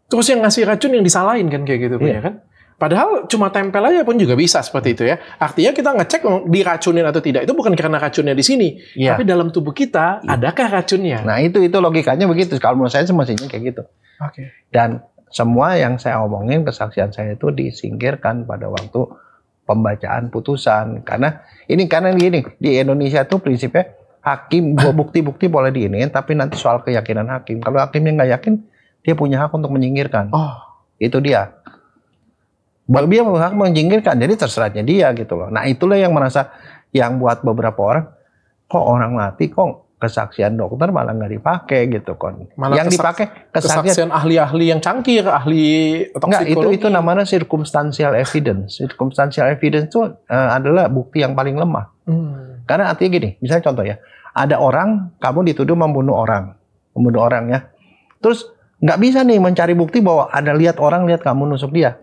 Terus yang ngasih racun yang disalahin kan kayak gitu, ya kan? Padahal cuma tempel aja pun juga bisa seperti itu ya. Artinya kita ngecek diracunin atau tidak itu bukan karena racunnya di sini, tapi dalam tubuh kita adakah racunnya? Nah itu logikanya begitu. Kalau menurut saya semestinya kayak gitu. Dan semua yang saya omongin, kesaksian saya itu disingkirkan pada waktu pembacaan putusan. Karena gini, di Indonesia tuh prinsipnya hakim bukti-bukti boleh diinin, tapi nanti soal keyakinan hakim. Kalau hakimnya nggak yakin, dia punya hak untuk menyingkirkan. Itu dia. Dia berhak menyingkirkan, jadi terserahnya dia gitu loh. Nah itulah yang buat beberapa orang, kok orang mati, kok kesaksian dokter malah nggak dipakai gitu kon. Malah yang dipakai kesaksian ahli-ahli yang cangkir, ahli toksikologi. Itu namanya circumstantial evidence. Circumstantial evidence itu adalah bukti yang paling lemah. Karena artinya gini, misalnya contoh ya, ada orang, kamu dituduh membunuh orang ya. Terus nggak bisa nih mencari bukti bahwa ada lihat kamu nusuk dia.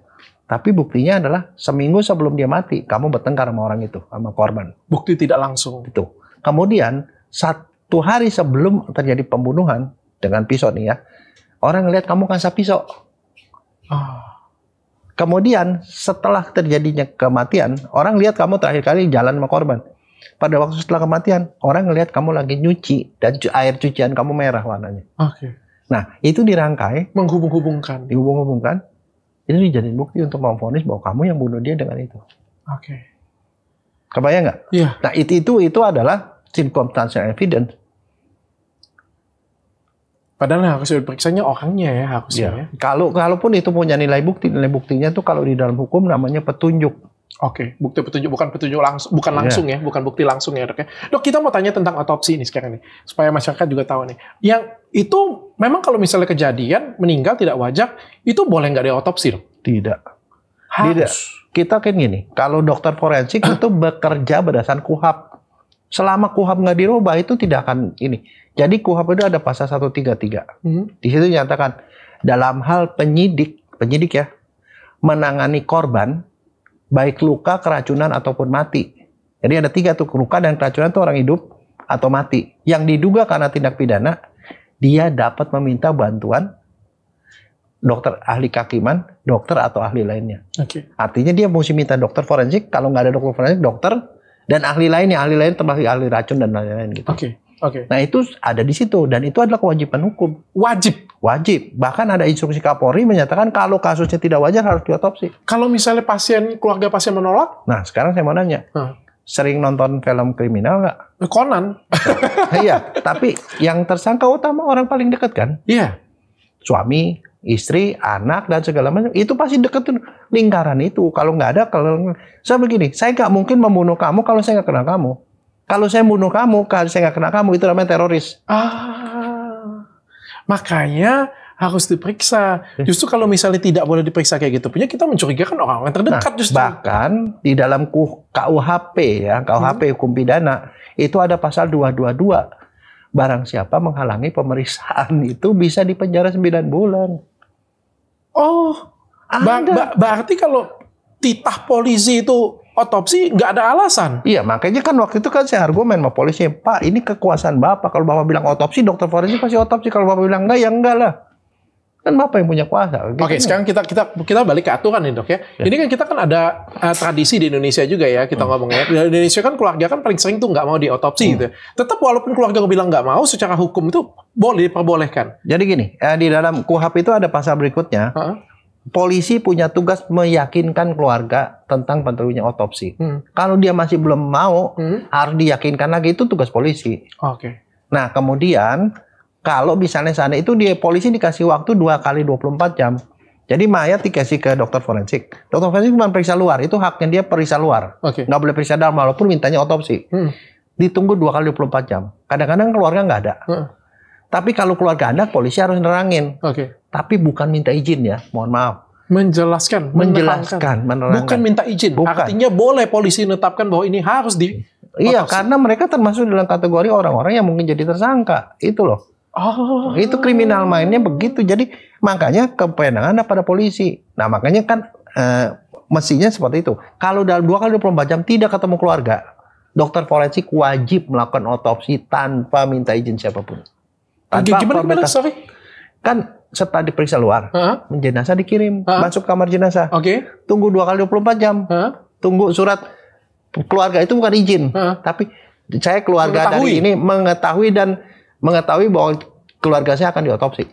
Tapi buktinya adalah seminggu sebelum dia mati, kamu bertengkar sama orang itu, sama korban. Bukti tidak langsung. Itu. Kemudian 1 hari sebelum terjadi pembunuhan dengan pisau nih ya, orang ngelihat kamu kasah pisau. Kemudian setelah terjadinya kematian, orang lihat kamu terakhir kali jalan sama korban. Pada waktu setelah kematian, orang ngelihat kamu lagi nyuci dan air cucian kamu merah warnanya. Nah, itu dirangkai, dihubung-hubungkan. Itu dijadiin bukti untuk memvonis bahwa kamu yang bunuh dia dengan itu. Kebayang nggak? Iya. Nah, itu adalah circumstantial evidence. Padahal harus diperiksanya orangnya ya harusnya. Ya. Kalaupun itu punya nilai buktinya tuh kalau di dalam hukum namanya petunjuk. Bukti petunjuk, bukan petunjuk langsung, bukan ya, bukan bukti langsung ya dok ya. Dok, kita mau tanya tentang otopsi nih sekarang nih, supaya masyarakat juga tahu nih. Yang itu memang kalau misalnya kejadian meninggal tidak wajar, itu boleh nggak diotopsi dok? Tidak. Harus. Tidak. Kita kan gini, kalau dokter forensik itu bekerja berdasarkan KUHP. Selama KUHP nggak dirubah itu tidak akan ini. Jadi KUHP itu ada pasal 133. Di situ dinyatakan dalam hal penyidik ya, menangani korban baik luka, keracunan ataupun mati. Jadi ada 3 tuh, luka dan keracunan itu orang hidup atau mati. Yang diduga karena tindak pidana, dia dapat meminta bantuan dokter ahli kehakiman, dokter atau ahli lainnya. Artinya dia mesti minta dokter forensik, kalau nggak ada dokter forensik, dokter dan ahli lainnya, termasuk ahli racun dan lain-lain gitu. Nah itu ada di situ dan itu adalah kewajiban hukum. Wajib. Bahkan ada instruksi Kapolri menyatakan kalau kasusnya tidak wajar harus diotopsi. Kalau misalnya keluarga pasien menolak? Nah sekarang saya mau nanya, sering nonton film kriminal nggak? Conan. Iya, tapi yang tersangka utama orang paling dekat kan? Iya. Suami, istri, anak dan segala macam. Itu pasti deket tuh lingkaran itu. Kalau nggak ada, kalau saya begini, saya nggak mungkin membunuh kamu kalau saya nggak kenal kamu. Kalau saya bunuh kamu, kalau saya nggak kenal kamu, itu namanya teroris. Makanya harus diperiksa. Justru kalau misalnya tidak boleh diperiksa kayak gitu punya, kita mencurigakan orang-orang terdekat justru. Bahkan di dalam KUHP ya, KUHP hukum pidana, itu ada pasal 222. Barang siapa menghalangi pemeriksaan itu bisa dipenjara 9 bulan. Oh, berarti kalau titah polisi itu otopsi nggak ada alasan. Iya, makanya kan waktu itu kan saya argumen sama polisi, Pak, ini kekuasaan Bapak. Kalau Bapak bilang otopsi, dokter forensik pasti otopsi. Kalau Bapak bilang enggak, ya enggak lah. Kan Bapak yang punya kuasa. Gitu. Oke, sekarang kita balik ke aturan nih, Dok ya. Ini kan kita kan ada tradisi di Indonesia juga ya, kita ngomongnya. Di Indonesia kan keluarga kan paling sering tuh nggak mau diotopsi gitu. Tetap walaupun keluarga bilang nggak mau, secara hukum itu boleh diperbolehkan. Jadi gini, di dalam KUHP itu ada pasal berikutnya. Polisi punya tugas meyakinkan keluarga tentang perlunya otopsi. Kalau dia masih belum mau, harus diyakinkan lagi, itu tugas polisi. Oke. Nah, kemudian kalau misalnya sana itu polisi dikasih waktu 2 kali 24 jam. Jadi mayat dikasih ke dokter forensik. Dokter forensik cuma periksa luar, itu haknya dia periksa luar. Nggak boleh periksa dalam, walaupun mintanya otopsi. Ditunggu 2 kali 24 jam. Kadang-kadang keluarga nggak ada. Tapi kalau keluarga ada, polisi harus nerangin. Tapi bukan minta izin ya, mohon maaf. Menjelaskan, menerangkan. Bukan minta izin. Bukan. Artinya boleh polisi menetapkan bahwa ini harus di. Iya, karena mereka termasuk dalam kategori orang-orang yang mungkin jadi tersangka. Itu loh. Itu kriminal mainnya begitu. Jadi makanya kewenangan ada pada polisi. Nah makanya kan mestinya seperti itu. Kalau dalam 2 kali 24 jam tidak ketemu keluarga, dokter forensik wajib melakukan otopsi tanpa minta izin siapapun. Gimana? Sorry. Kan setelah diperiksa luar, jenazah dikirim masuk kamar jenazah. Tunggu 2 kali 24 jam. Tunggu surat keluarga, itu bukan izin, tapi saya keluarga dari ini mengetahui bahwa keluarga saya akan diotopsi.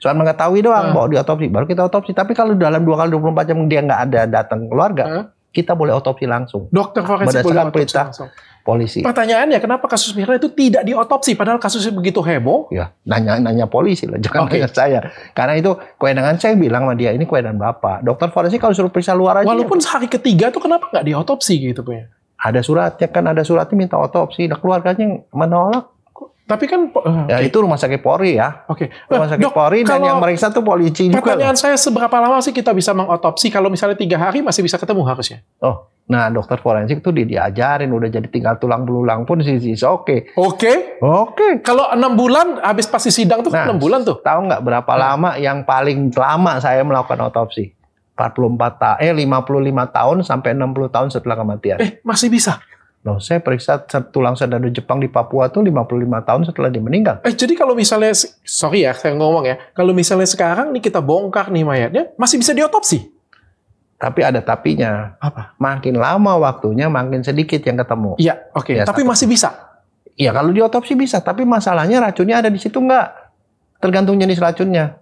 Soal mengetahui doang bahwa diotopsi, baru kita otopsi. Tapi kalau dalam 2 kali 24 jam dia nggak ada datang keluarga, kita boleh otopsi langsung. Dokter forensik boleh otopsi langsung. Polisi. Pertanyaannya, kenapa kasus Mirna itu tidak diotopsi padahal kasusnya begitu heboh? Ya, nanya polisi lah, jangan nanya saya. Karena itu kewenangan, saya bilang sama dia, ini kewenangan Bapak. Dokter forensik kalau suruh periksa luar aja. Walaupun hari ketiga tuh kenapa nggak diotopsi gitu punya? Ada suratnya kan, ada suratnya minta otopsi. Nah, keluarganya menolak. Tapi kan ya itu rumah sakit Polri ya. Rumah sakit Polri, dan yang meriksa tuh polisi juga. Pertanyaan saya, seberapa lama sih kita bisa mengotopsi? Kalau misalnya 3 hari masih bisa ketemu harusnya? Nah dokter forensik tuh diajarin, udah jadi tinggal tulang belulang pun sih oke. Kalau 6 bulan habis pasti sidang tuh 6 bulan tuh. Tahu nggak berapa lama yang paling lama saya melakukan otopsi? 55 tahun sampai 60 tahun setelah kematian. Masih bisa? Loh, saya periksa tulang sadada Jepang di Papua tuh 55 tahun setelah dia meninggal. Jadi kalau misalnya, sorry ya saya ngomong ya, kalau misalnya sekarang nih kita bongkar nih mayatnya, masih bisa diotopsi? Tapi ada tapinya. Apa? Makin lama waktunya, makin sedikit yang ketemu. Iya, ya, tapi masih bisa? Iya, kalau diotopsi bisa. Tapi masalahnya racunnya ada di situ nggak? Tergantung jenis racunnya.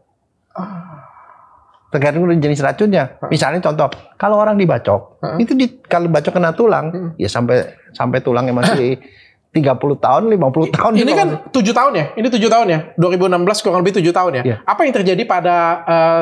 Tergantung jenis racunnya. Misalnya contoh, kalau orang dibacok, itu kalau bacok kena tulang, ya sampai tulangnya masih 30 tahun, 50 tahun. Ini kan 7 tahun ya? Ini 7 tahun ya? 2016 kurang lebih 7 tahun ya? Apa yang terjadi pada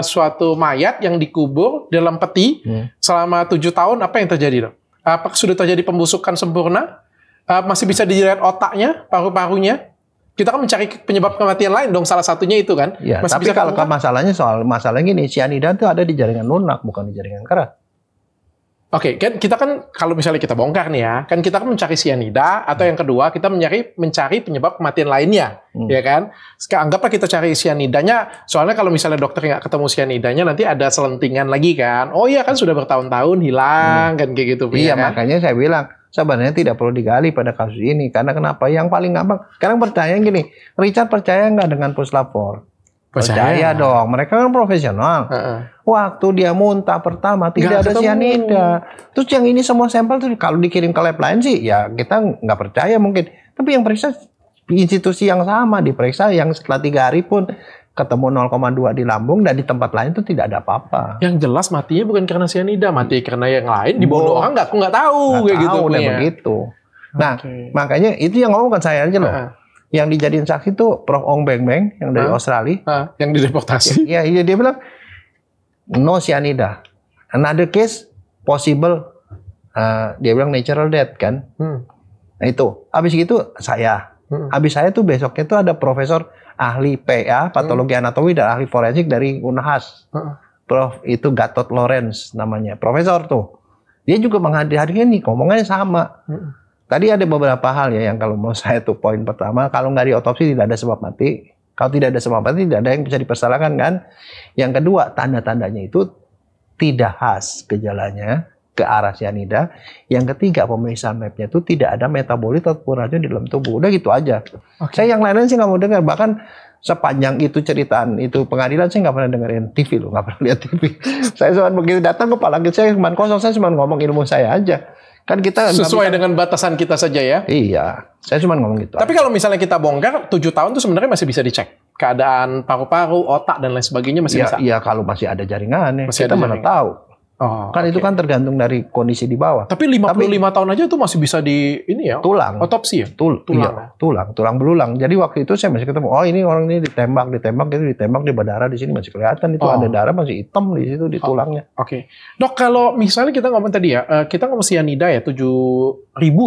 suatu mayat yang dikubur dalam peti selama 7 tahun, apa yang terjadi dong? Apakah sudah terjadi pembusukan sempurna? Masih bisa dilihat otaknya, paru-parunya? Kita kan mencari penyebab kematian lain dong, salah satunya itu kan. Ya, tapi kalau masalahnya gini, sianida itu ada di jaringan lunak, bukan di jaringan kerat. Kan kita kan kalau misalnya kita bongkar nih ya, kan kita kan mencari sianida, atau yang kedua kita mencari penyebab kematian lainnya, ya kan? Anggaplah kita cari sianidanya, soalnya kalau misalnya dokter nggak ketemu sianidanya, nanti ada selentingan lagi kan. Oh iya kan sudah bertahun-tahun hilang kan kayak gitu. Iya, kan? Makanya saya bilang sebenarnya tidak perlu digali pada kasus ini. Karena kenapa? Yang paling gampang. Sekarang pertanyaan gini, Richard percaya nggak dengan puslapor? Percaya dong. Mereka kan profesional. Waktu dia muntah pertama tidak ada sianida. Terus yang ini semua sampel tuh kalau dikirim ke lab lain sih, ya kita nggak percaya mungkin. Tapi yang periksa institusi yang sama, diperiksa yang setelah 3 hari pun ketemu 0,2 di lambung, dan di tempat lain itu tidak ada apa-apa. Yang jelas matinya bukan karena sianida, mati karena yang lain dibunuh orang nggak tahu kayak gitu. Begitu. Nah, makanya itu yang ngomong kan saya aja loh. yang dijadiin saksi tuh Prof. Ong Beng Beng yang dari Australia. Yang dideportasi. Iya, dia bilang no cyanida. Another case possible, dia bilang natural death kan. Nah itu, habis gitu saya. Habis saya tuh besoknya tuh ada profesor ahli PA, patologi anatomi dan ahli forensik dari Unhas. Prof itu Gatot Lawrence namanya, profesor tuh. Dia juga menghadiri nih, ngomongannya sama. Tadi ada beberapa hal ya yang kalau mau saya tuh poin pertama, kalau nggak diotopsi tidak ada sebab mati. Kalau tidak ada sebab mati tidak ada yang bisa dipersalahkan kan. Yang kedua, tanda-tandanya itu tidak khas gejalanya ke arah cyanida. Yang ketiga, pemeriksaan labnya itu tidak ada metabolit ataupun racun di dalam tubuh. Udah gitu aja. Saya yang lain-lain sih nggak mau dengar. Bahkan sepanjang itu ceritaan itu pengadilan saya nggak pernah dengerin TV loh, nggak pernah lihat TV. Saya cuma begitu datang kepala saya cuma kosong, saya cuma ngomong ilmu saya aja. Kan kita sesuai dengan batasan kita saja ya. Iya, saya cuma ngomong gitu. Tapi kalau misalnya kita bongkar 7 tahun itu sebenarnya masih bisa dicek keadaan paru-paru, otak dan lain sebagainya masih bisa. Iya, kalau masih ada jaringannya. Masih kita ada mana tahu. Kan itu kan tergantung dari kondisi di bawah. Tapi 55 tahun aja itu masih bisa di ini ya. Tulang. Otopsi ya? Tulang belulang. Jadi waktu itu saya masih ketemu, oh ini orang ini ditembak di badara di sini masih kelihatan itu ada darah masih hitam di situ di tulangnya. Oke. Dok, kalau misalnya kita ngomong tadi ya, kita ngomong cyanida ya 7.000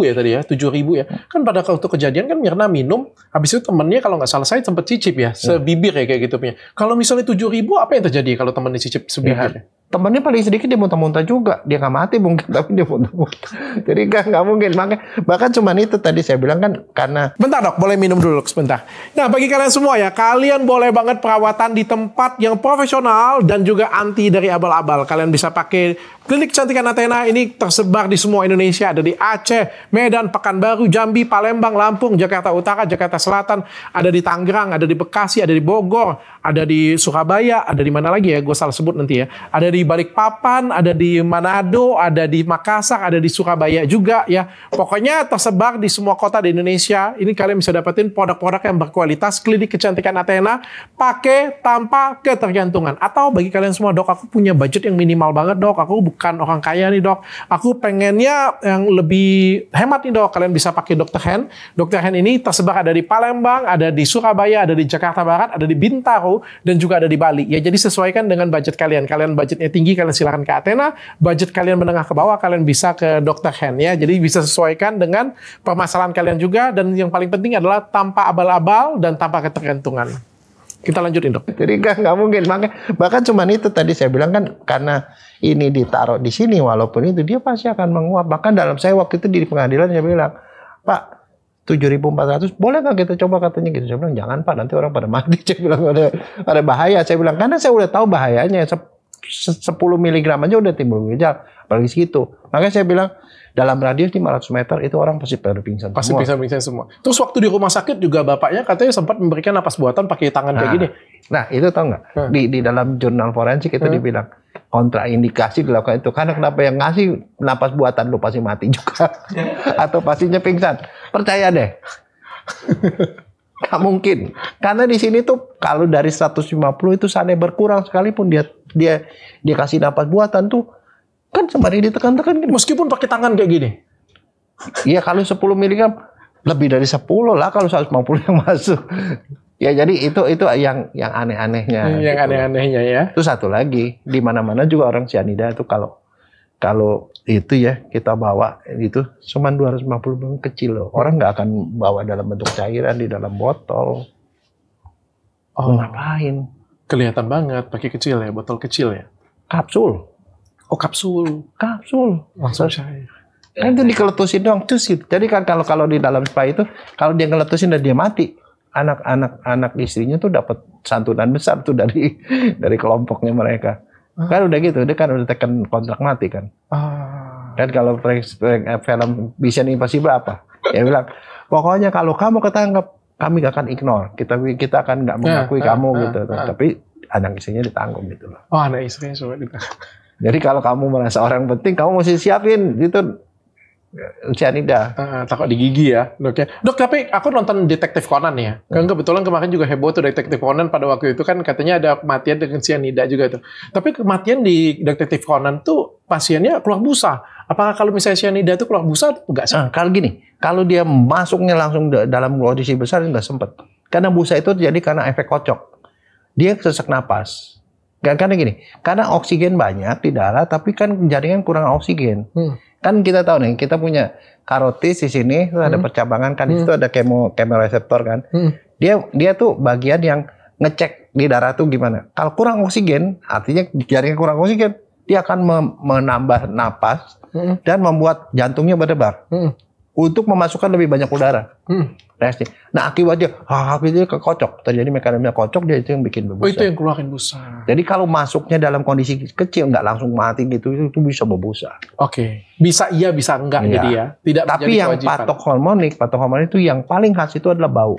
ya tadi ya, 7.000 ya. Kan pada waktu kejadian kan Mirna minum, habis itu temennya kalau nggak salah saya sempat cicip ya, sebibir ya kayak gitu punya. Kalau misalnya 7.000 apa yang terjadi kalau temennya cicip sebibir? Ya. Temennya paling sedikit dia muntah-muntah juga. Dia nggak mati mungkin, tapi dia muntah-muntah. Jadi nggak mungkin. Bahkan cuma itu tadi saya bilang kan karena... Bentar dok, boleh minum dulu sebentar. Nah bagi kalian semua ya, kalian boleh banget perawatan di tempat yang profesional dan juga anti dari abal-abal. Kalian bisa pakai Klinik Kecantikan Athena ini tersebar di semua Indonesia. Ada di Aceh, Medan, Pekanbaru, Jambi, Palembang, Lampung, Jakarta Utara, Jakarta Selatan. Ada di Tangerang, ada di Bekasi, ada di Bogor, ada di Surabaya, ada di mana lagi ya? Gue salah sebut nanti ya. Ada di Balikpapan, ada di Manado, ada di Makassar, ada di Surabaya juga ya. Pokoknya tersebar di semua kota di Indonesia. Ini kalian bisa dapetin produk-produk yang berkualitas Klinik Kecantikan Athena pakai tanpa ketergantungan. Atau bagi kalian semua, dok, aku punya budget yang minimal banget, dok. Aku bukan orang kaya nih, dok. Aku pengennya yang lebih hemat nih, dok. Kalian bisa pakai Dr. Hen. Dr. Hen ini tersebar ada di Palembang, ada di Surabaya, ada di Jakarta Barat, ada di Bintaro, dan juga ada di Bali. Ya, jadi sesuaikan dengan budget kalian. Kalian budgetnya tinggi, kalian silakan ke Athena. Budget kalian menengah ke bawah, kalian bisa ke Dr. Hen ya. Jadi bisa sesuaikan dengan permasalahan kalian juga. Dan yang paling penting adalah tanpa abal-abal dan tanpa ketergantungan. Kita lanjutin, dok. Jadi nggak mungkin. Bahkan cuma itu tadi saya bilang kan karena ini ditaruh di sini walaupun itu dia pasti akan menguap. Bahkan dalam saya waktu itu di pengadilan saya bilang, Pak 7.400 boleh nggak kita coba katanya gitu. Saya bilang jangan Pak, nanti orang pada mati. Saya bilang ada bahaya. Saya bilang karena saya udah tahu bahayanya 10 miligram aja udah timbul gejala. Apalagi segitu. Makanya saya bilang dalam radius 500 meter itu orang pasti pada pingsan semua. Pasti pingsan semua. Terus waktu di rumah sakit juga bapaknya katanya sempat memberikan napas buatan pakai tangan kayak gini. Nah itu tau nggak? Di dalam jurnal forensik itu dibilang kontraindikasi dilakukan itu. Karena kenapa yang ngasih napas buatan lu pasti mati juga. Atau pastinya pingsan. Percaya deh. Gak mungkin. Karena di sini tuh kalau dari 150 itu seandainya berkurang sekalipun dia kasih napas buatan tuh kan sembari ditekan-tekan gitu. Meskipun pakai tangan kayak gini. Iya kalau 10 miligram lebih dari 10 lah kalau 150 yang masuk. Ya jadi itu yang aneh-anehnya. Yang gitu. Aneh-anehnya ya. Terus satu lagi di mana-mana juga orang cyanida itu kalau itu ya kita bawa itu cuma 250 ml kecil loh. Orang nggak akan bawa dalam bentuk cairan di dalam botol. Ngapain? Kelihatan banget pakai kecil ya, botol kecil ya. Kapsul. Oh kapsul. Langsung cair. Kan itu dikeletusin doang terus gitu. Jadi kan kalau di dalam spa itu kalau dia ngeletusin dan dia mati, anak istrinya tuh dapat santunan besar tuh dari kelompoknya mereka. Kan udah gitu, dia kan udah tekan kontrak mati kan. Dan kalau film Mission Impossible apa? Dia bilang, pokoknya kalau kamu ketangkep, kami gak akan ignore. Kita akan gak mengakui kamu gitu. Tapi anak istrinya ditanggung gitu loh. Anak istrinya semua ditanggung. Jadi kalau kamu merasa orang penting, kamu mesti siapin gitu Cyanida. Takut di gigi ya, dok ya. Dok, tapi aku nonton Detektif Conan ya. Kan kebetulan kemarin juga heboh tuh Detektif Conan pada waktu itu kan katanya ada kematian dengan cyanida juga tuh. Tapi kematian di Detektif Conan tuh pasiennya keluar busa. Apakah kalau misalnya cyanida itu keluar busa enggak sih? Kalau gini, kalau dia masuknya langsung dalam kondisi besar nggak sempet. Karena busa itu terjadi karena efek kocok. Dia sesak napas. Karena gini, karena oksigen banyak di darah, tapi kan jaringan kurang oksigen. Kan kita tahu nih, kita punya karotis di sini, ada percabangan kan, di situ ada kemoreseptor kan. Dia tuh bagian yang ngecek di darah tuh gimana. Kalau kurang oksigen, artinya jaringan kurang oksigen, dia akan menambah napas dan membuat jantungnya berdebar untuk memasukkan lebih banyak udara. Reaksi. Nah akibatnya kekocok, terjadi mekanisme kocok, dia itu yang bikin berbusa. Oh itu yang keluarin busa. Jadi kalau masuknya dalam kondisi kecil nggak langsung mati gitu, itu bisa berbusa. Oke, bisa iya bisa enggak jadi ya. Tidak tapi menjadi yang kewajiban. patok hormonik itu yang paling khas itu adalah bau.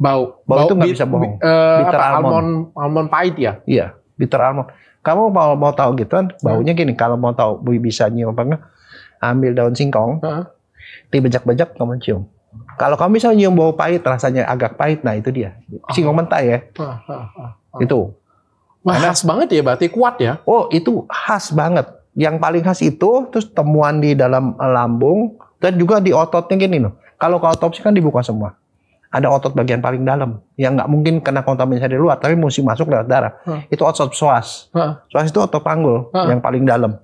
Bau itu nggak bisa bohong. Bitter almond pahit ya? Iya, bitter almond. Kamu mau tahu gitu kan? Baunya gini. Kalau mau tahu bisa nyium apa enggak? Ambil daun singkong, dibejak-bejak kamu cium. Kalau kamu bisa nyium bau pahit, rasanya agak pahit, nah itu dia. Singkong mentah ya. Itu. Wah, khas banget ya, berarti kuat ya? Oh, itu khas banget. Yang paling khas itu, terus temuan di dalam lambung, dan juga di ototnya gini loh. Kalau ke autopsi kan dibuka semua. Ada otot bagian paling dalam, yang nggak mungkin kena kontaminasi dari luar, tapi mesti masuk lewat darah. Itu otot psoas. Psoas itu otot panggul, yang paling dalam.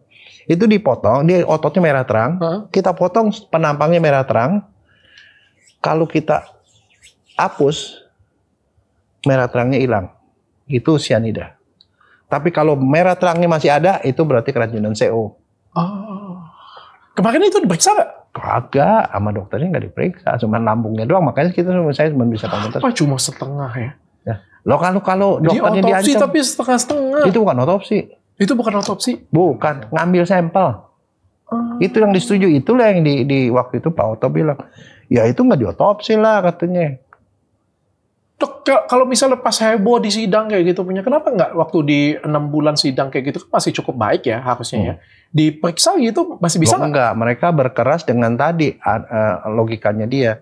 Itu dipotong, dia ototnya merah terang. Kita potong penampangnya merah terang. Kalau kita hapus, merah terangnya hilang. Itu cyanida. Tapi kalau merah terangnya masih ada, itu berarti keracunan CO. Kemarin itu diperiksa nggak? Kagak, sama dokternya nggak diperiksa, cuma lambungnya doang. Makanya saya cuma bisa komentar. Apa cuma setengah ya? Loh kalau dokternya otopsi diancam, tapi setengah-setengah. itu bukan otopsi. Itu bukan otopsi? Bukan, ngambil sampel. Itu yang disetujui. Itulah yang di waktu itu Pak Oto bilang, ya itu nggak diotopsi lah katanya. Dok, kalau misalnya pas heboh di sidang kayak gitu punya, kenapa nggak waktu di 6 bulan sidang kayak gitu kan masih cukup baik ya harusnya ya. Diperiksa gitu masih bisa nggak? Enggak, mereka berkeras dengan tadi logikanya dia.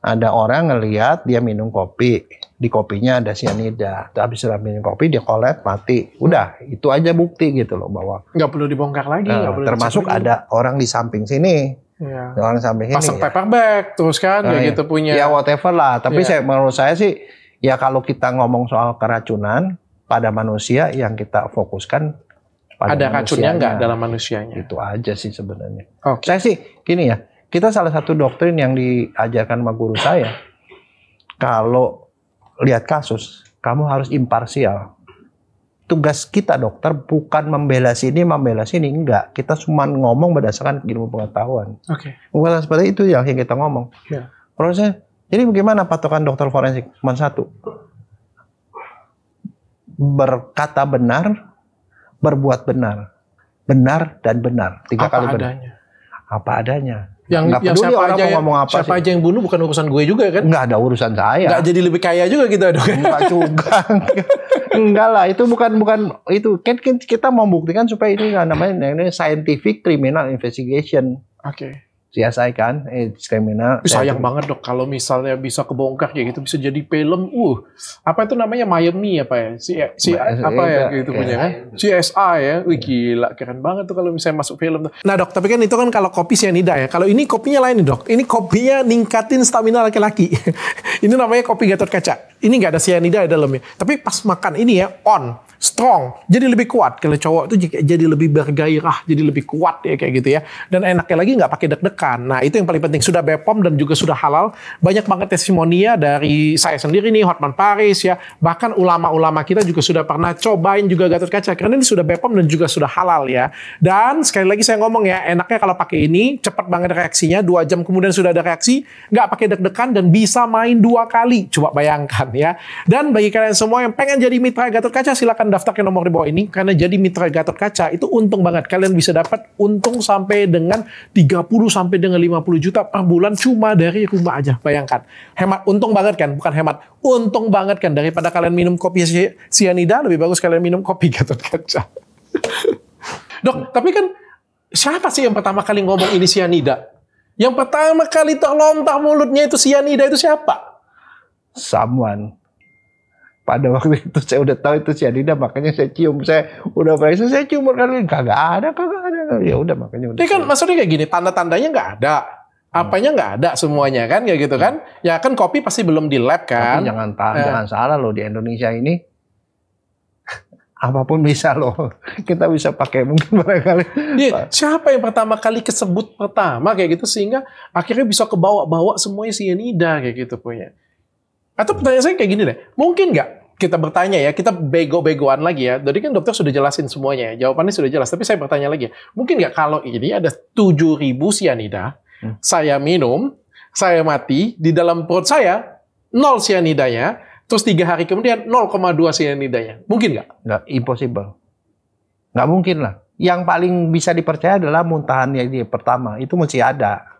Ada orang ngelihat dia minum kopi, di kopinya ada cyanida. Habis minum kopi dia kolap mati. Udah, itu aja bukti gitu loh bahwa nggak perlu dibongkar lagi. Termasuk ada orang di samping sini. Ya. Orang samping ini. Pasang paper bag terus kan kayak gitu punya. Ya whatever lah. Tapi menurut saya sih ya kalau kita ngomong soal keracunan pada manusia yang kita fokuskan pada ada racunnya nggak dalam manusianya. Itu aja sih sebenarnya. Okay. Saya sih gini ya. Kita salah satu doktrin yang diajarkan sama guru saya. Kalau lihat kasus, kamu harus imparsial. Tugas kita dokter bukan membela sini, enggak. Kita cuma ngomong berdasarkan ilmu pengetahuan. Oke. Bukan seperti itu yang kita ngomong. Yeah. Prosesnya. Jadi bagaimana patokan dokter forensik? Cuma satu. Berkata benar, berbuat benar. Benar dan benar. 3 kali benar. Apa adanya. Yang siapa aja yang bunuh bukan urusan gue juga kan? Nggak ada urusan saya. Nggak jadi lebih kaya juga kita dok. Nggak juga. Enggak lah, itu bukan itu. Kan kita mau buktikan supaya ini namanya scientific criminal investigation. Oke. CSI kan, kriminal. Sayang banget dok kalau misalnya bisa kebongkar kayak gitu bisa jadi film. Apa itu namanya Miami apa ya? Apa ya gitu punya kan? CSI ya. Wih gila, keren banget tuh kalau misalnya masuk film tuh. Nah dok, tapi kan itu kan kalau kopi cyanida ya. Kalau ini kopinya lain nih dok. Ini kopinya ningkatin stamina laki-laki. Ini namanya kopi Gatot Kaca. Ini nggak ada cyanida di dalamnya. Tapi pas makan ini ya strong, jadi lebih kuat. Kalau cowok itu jadi lebih bergairah, jadi lebih kuat ya kayak gitu ya. Dan enaknya lagi nggak pakai deg-degan. Nah itu yang paling penting. Sudah BPOM dan juga sudah halal. Banyak banget tesimonia dari saya sendiri nih, Hotman Paris ya. Bahkan ulama-ulama kita juga sudah pernah cobain juga Gatot Kaca. Karena ini sudah BPOM dan juga sudah halal ya. Dan sekali lagi saya ngomong ya, enaknya kalau pakai ini cepat banget reaksinya. 2 jam kemudian sudah ada reaksi, nggak pakai deg-degan dan bisa main 2 kali. Coba bayangkan ya. Dan bagi kalian semua yang pengen jadi mitra Gatot Kaca, silakan daftar ke nomor di bawah ini. Karena jadi mitra Gatot Kaca itu untung banget. Kalian bisa dapat untung sampai dengan 30 sampai dengan 50 juta per bulan cuma dari rumah aja. Bayangkan. Hemat, untung banget kan? Bukan hemat. Untung banget kan? Daripada kalian minum kopi cyanida, lebih bagus kalian minum kopi Gatot Kaca. Dok, tapi kan siapa sih yang pertama kali ngomong ini cyanida? Yang pertama kali terlontar mulutnya itu sianida itu siapa? Someone. Pada waktu itu saya udah tahu itu sianida, makanya saya cium. Saya udah periksa, saya cium berkali, kagak ada. Ya udah, makanya udah. Ini kan maksudnya kayak gini, tanda-tandanya nggak ada. Apanya nggak ada semuanya kan, kayak gitu kan? Ya kan kopi pasti belum di lab kan? Tapi jangan salah loh, di Indonesia ini apapun bisa loh. Kita bisa pakai mungkin barangkali. Iya, siapa yang pertama kali kesebut pertama kayak gitu sehingga akhirnya bisa kebawa-bawa semuanya sianida kayak gitu punya. Atau pertanyaan saya kayak gini deh, mungkin nggak kita bertanya ya, kita bego-begoan lagi ya. Jadi kan dokter sudah jelasin semuanya, jawabannya sudah jelas. Tapi saya bertanya lagi, mungkin nggak kalau ini ada 7.000 sianida, saya minum, saya mati, di dalam perut saya 0 sianidanya, terus 3 hari kemudian 0,2 sianidanya. Mungkin nggak? Nggak, impossible. Nggak mungkin lah. Yang paling bisa dipercaya adalah muntahannya dia pertama. Itu mesti ada.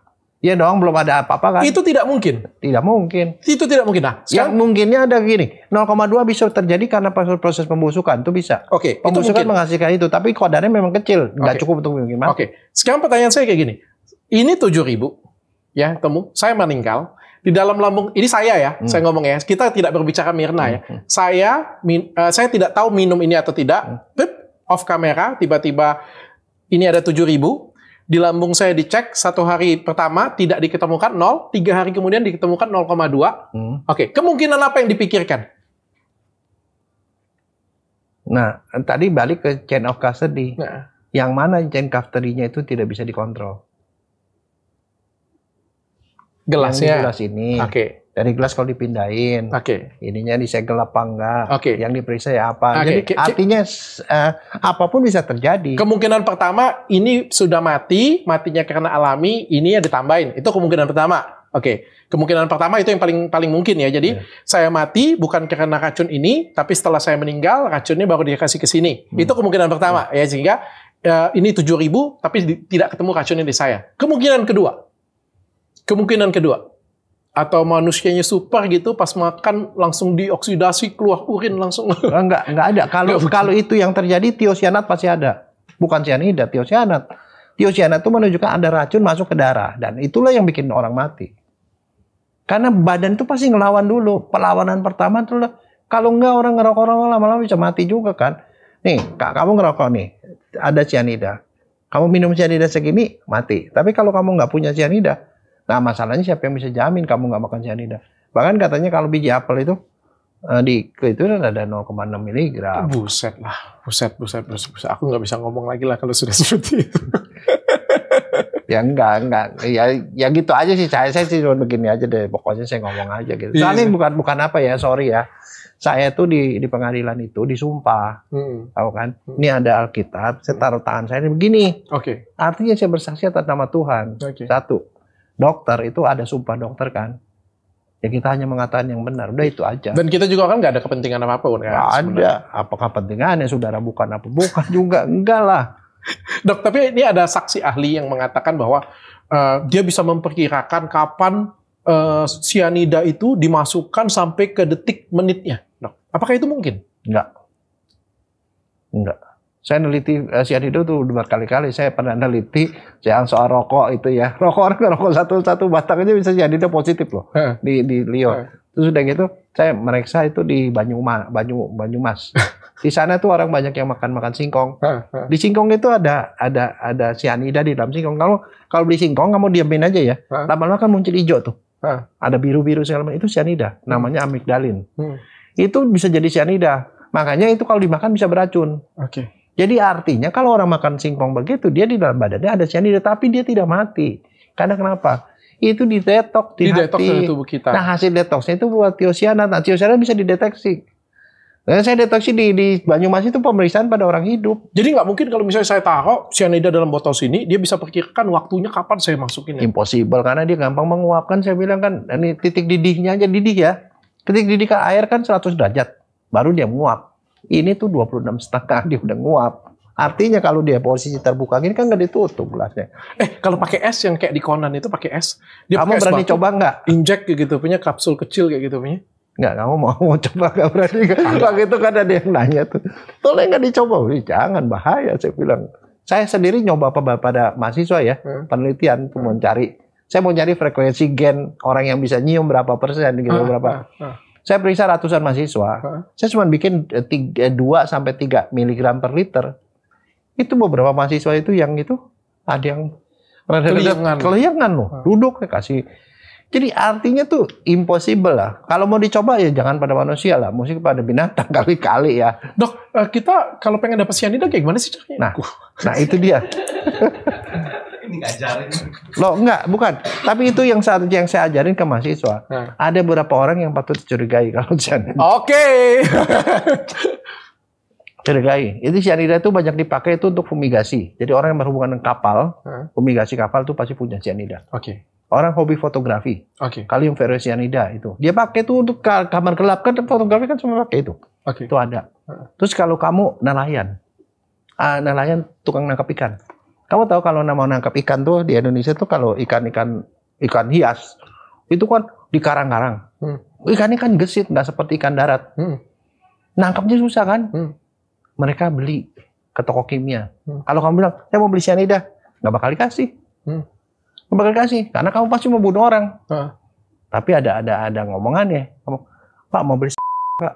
Ya dong, belum ada apa-apa kan? Itu tidak mungkin. Tidak mungkin. Itu tidak mungkin. Nah, yang mungkinnya ada gini, 0,2 bisa terjadi karena proses pembusukan. Itu bisa. Oke, pembusukan itu menghasilkan itu. Tapi kadarnya memang kecil. Nggak cukup untuk mungkin mati. Oke. Sekarang pertanyaan saya kayak gini. Ini 7.000, ya, temu. Saya meninggal. Di dalam lambung, ini saya ya, saya ngomong ya. Kita tidak berbicara Mirna ya. Saya tidak tahu minum ini atau tidak. Off kamera, tiba-tiba ini ada 7.000. Di lambung saya dicek 1 hari pertama tidak diketemukan 0, 3 hari kemudian diketemukan 0,2. Oke, kemungkinan apa yang dipikirkan? Nah, tadi balik ke chain of custody. Nah. Yang mana chain custody-nya itu tidak bisa dikontrol. Gelasnya. Yang gelas ini. Oke. Dari gelas kalau dipindahin. Oke. Ininya disegel apa enggak. Oke. Yang diperiksa ya apa. Jadi artinya apapun bisa terjadi. Kemungkinan pertama ini sudah matinya karena alami, ini ya ditambahin. Itu kemungkinan pertama. Oke. Kemungkinan pertama itu yang paling mungkin ya. Jadi saya mati bukan karena racun ini, tapi setelah saya meninggal racunnya baru dikasih ke sini. Itu kemungkinan pertama ya, sehingga ini 7.000 tapi tidak ketemu racunnya di saya. Kemungkinan kedua. Atau manusianya super gitu, pas makan langsung dioksidasi, keluar urin langsung. Enggak ada. Kalau itu yang terjadi, tiosianat pasti ada. Bukan sianida, tiosianat. Tiosianat itu menunjukkan ada racun masuk ke darah. Dan itulah yang bikin orang mati. Karena badan itu pasti ngelawan dulu. Perlawanan pertama itu kalau enggak orang ngerokok lama-lama bisa mati juga kan. Nih, kamu ngerokok nih, ada sianida. Kamu minum sianida segini, mati. Tapi kalau kamu nggak punya sianida, nah masalahnya siapa yang bisa jamin kamu nggak makan sianida? Bahkan katanya kalau biji apel itu itu ada 0,6 mg. Buset lah, buset. Aku nggak bisa ngomong lagi lah kalau sudah seperti itu. Ya enggak. Ya gitu aja sih. Saya sih cuma begini aja deh. Pokoknya saya ngomong aja gitu. Soalnya bukan apa ya, sorry ya. Saya tuh di pengadilan itu disumpah, tahu kan? Ini ada Alkitab. Saya taruh tangan saya begini. Oke. Artinya saya bersaksi atas nama Tuhan. Satu. Dokter itu ada sumpah dokter kan. Ya kita hanya mengatakan yang benar. Udah itu aja. Dan kita juga kan nggak ada kepentingan apapun kan. Nggak ada. Apa kepentingannya saudara bukan apa bukan juga. Enggak lah. Dok, tapi ini ada saksi ahli yang mengatakan bahwa dia bisa memperkirakan kapan sianida itu dimasukkan sampai ke detik menitnya. Dok, apakah itu mungkin? Enggak. Saya neliti sianida itu berkali-kali. Saya pernah neliti yang soal rokok itu ya. Rokok satu batang aja bisa sianida positif loh. Di Leo. Terus udah gitu, saya meriksa itu di Banyumas. Di sana tuh orang banyak yang makan singkong. Di singkong itu ada sianida di dalam singkong. Kalau beli singkong kamu diamin aja ya. Lama-lama kan muncul hijau tuh. Ada biru-biru segala macam. Itu sianida. Namanya amigdalin. Itu bisa jadi sianida. Makanya itu kalau dimakan bisa beracun. Oke. Jadi artinya kalau orang makan singkong begitu, dia di dalam badannya ada sianida, tapi dia tidak mati. Karena kenapa? Itu didetoks di hati. Dari tubuh kita. Nah hasil detoksnya itu buat tiosianat. Nah tiosianat bisa dideteksi. Nah, saya deteksi di Banyumas itu pemeriksaan pada orang hidup. Jadi nggak mungkin kalau misalnya saya taruh sianida dalam botol sini, dia bisa perkirakan waktunya kapan saya masukin. Impossible, karena dia gampang menguapkan. Saya bilang kan, ini titik didihnya aja didih ya. Titik didih air kan 100 derajat. Baru dia menguap. Ini tuh 26,5 dia udah nguap. Artinya kalau dia posisi terbuka gini kan nggak ditutup gelasnya. Kalau pakai es yang kayak di Conan itu pakai es. Dia kamu berani coba nggak? Injek gitu punya kapsul kecil kayak gitu punya. Nggak, kamu mau coba nggak berani? Waktu itu kan ada yang nanya tuh. Tolong nggak dicoba? Jangan, bahaya saya bilang. Saya sendiri nyoba pada mahasiswa ya, penelitian tuh mencari. Saya mau nyari frekuensi gen orang yang bisa nyium berapa persen gitu berapa. Saya periksa ratusan mahasiswa. Saya cuma bikin 2 sampai 3 miligram per liter. Itu beberapa mahasiswa itu yang itu ada yang keliangan loh. Duduk kasih. Jadi artinya tuh impossible lah. Kalau mau dicoba ya jangan pada manusia lah, mesti pada binatang kali-kali ya. Dok, kita kalau pengen dapat cyanida kayak gimana sih caranya? Nah itu dia. Ini ngajarin. Loh enggak, bukan. Tapi itu yang saya ajarin ke mahasiswa. Ada beberapa orang yang patut dicurigai kalau cyanida. Oke. Curigai. Itu cyanida itu banyak dipakai itu untuk fumigasi. Jadi orang yang berhubungan dengan kapal, fumigasi kapal itu pasti punya cyanida. Oke. Orang hobi fotografi, kalium ferrocyanida itu. Dia pakai itu untuk kamar gelap kan fotografi kan semua pakai itu. Itu ada. Terus kalau kamu nelayan tukang nangkap ikan. Kamu tahu kalau mau nangkap ikan tuh di Indonesia tuh kalau ikan hias itu kan di karang-karang. Ikannya kan gesit, nggak seperti ikan darat. Nangkapnya susah kan? Mereka beli ke toko kimia. Kalau kamu bilang, saya mau beli cyanida, nggak bakal dikasih. Nggak bakal dikasih, karena kamu pasti mau bunuh orang. Tapi ada ngomongannya. Kamu, Pak mau beli Pak?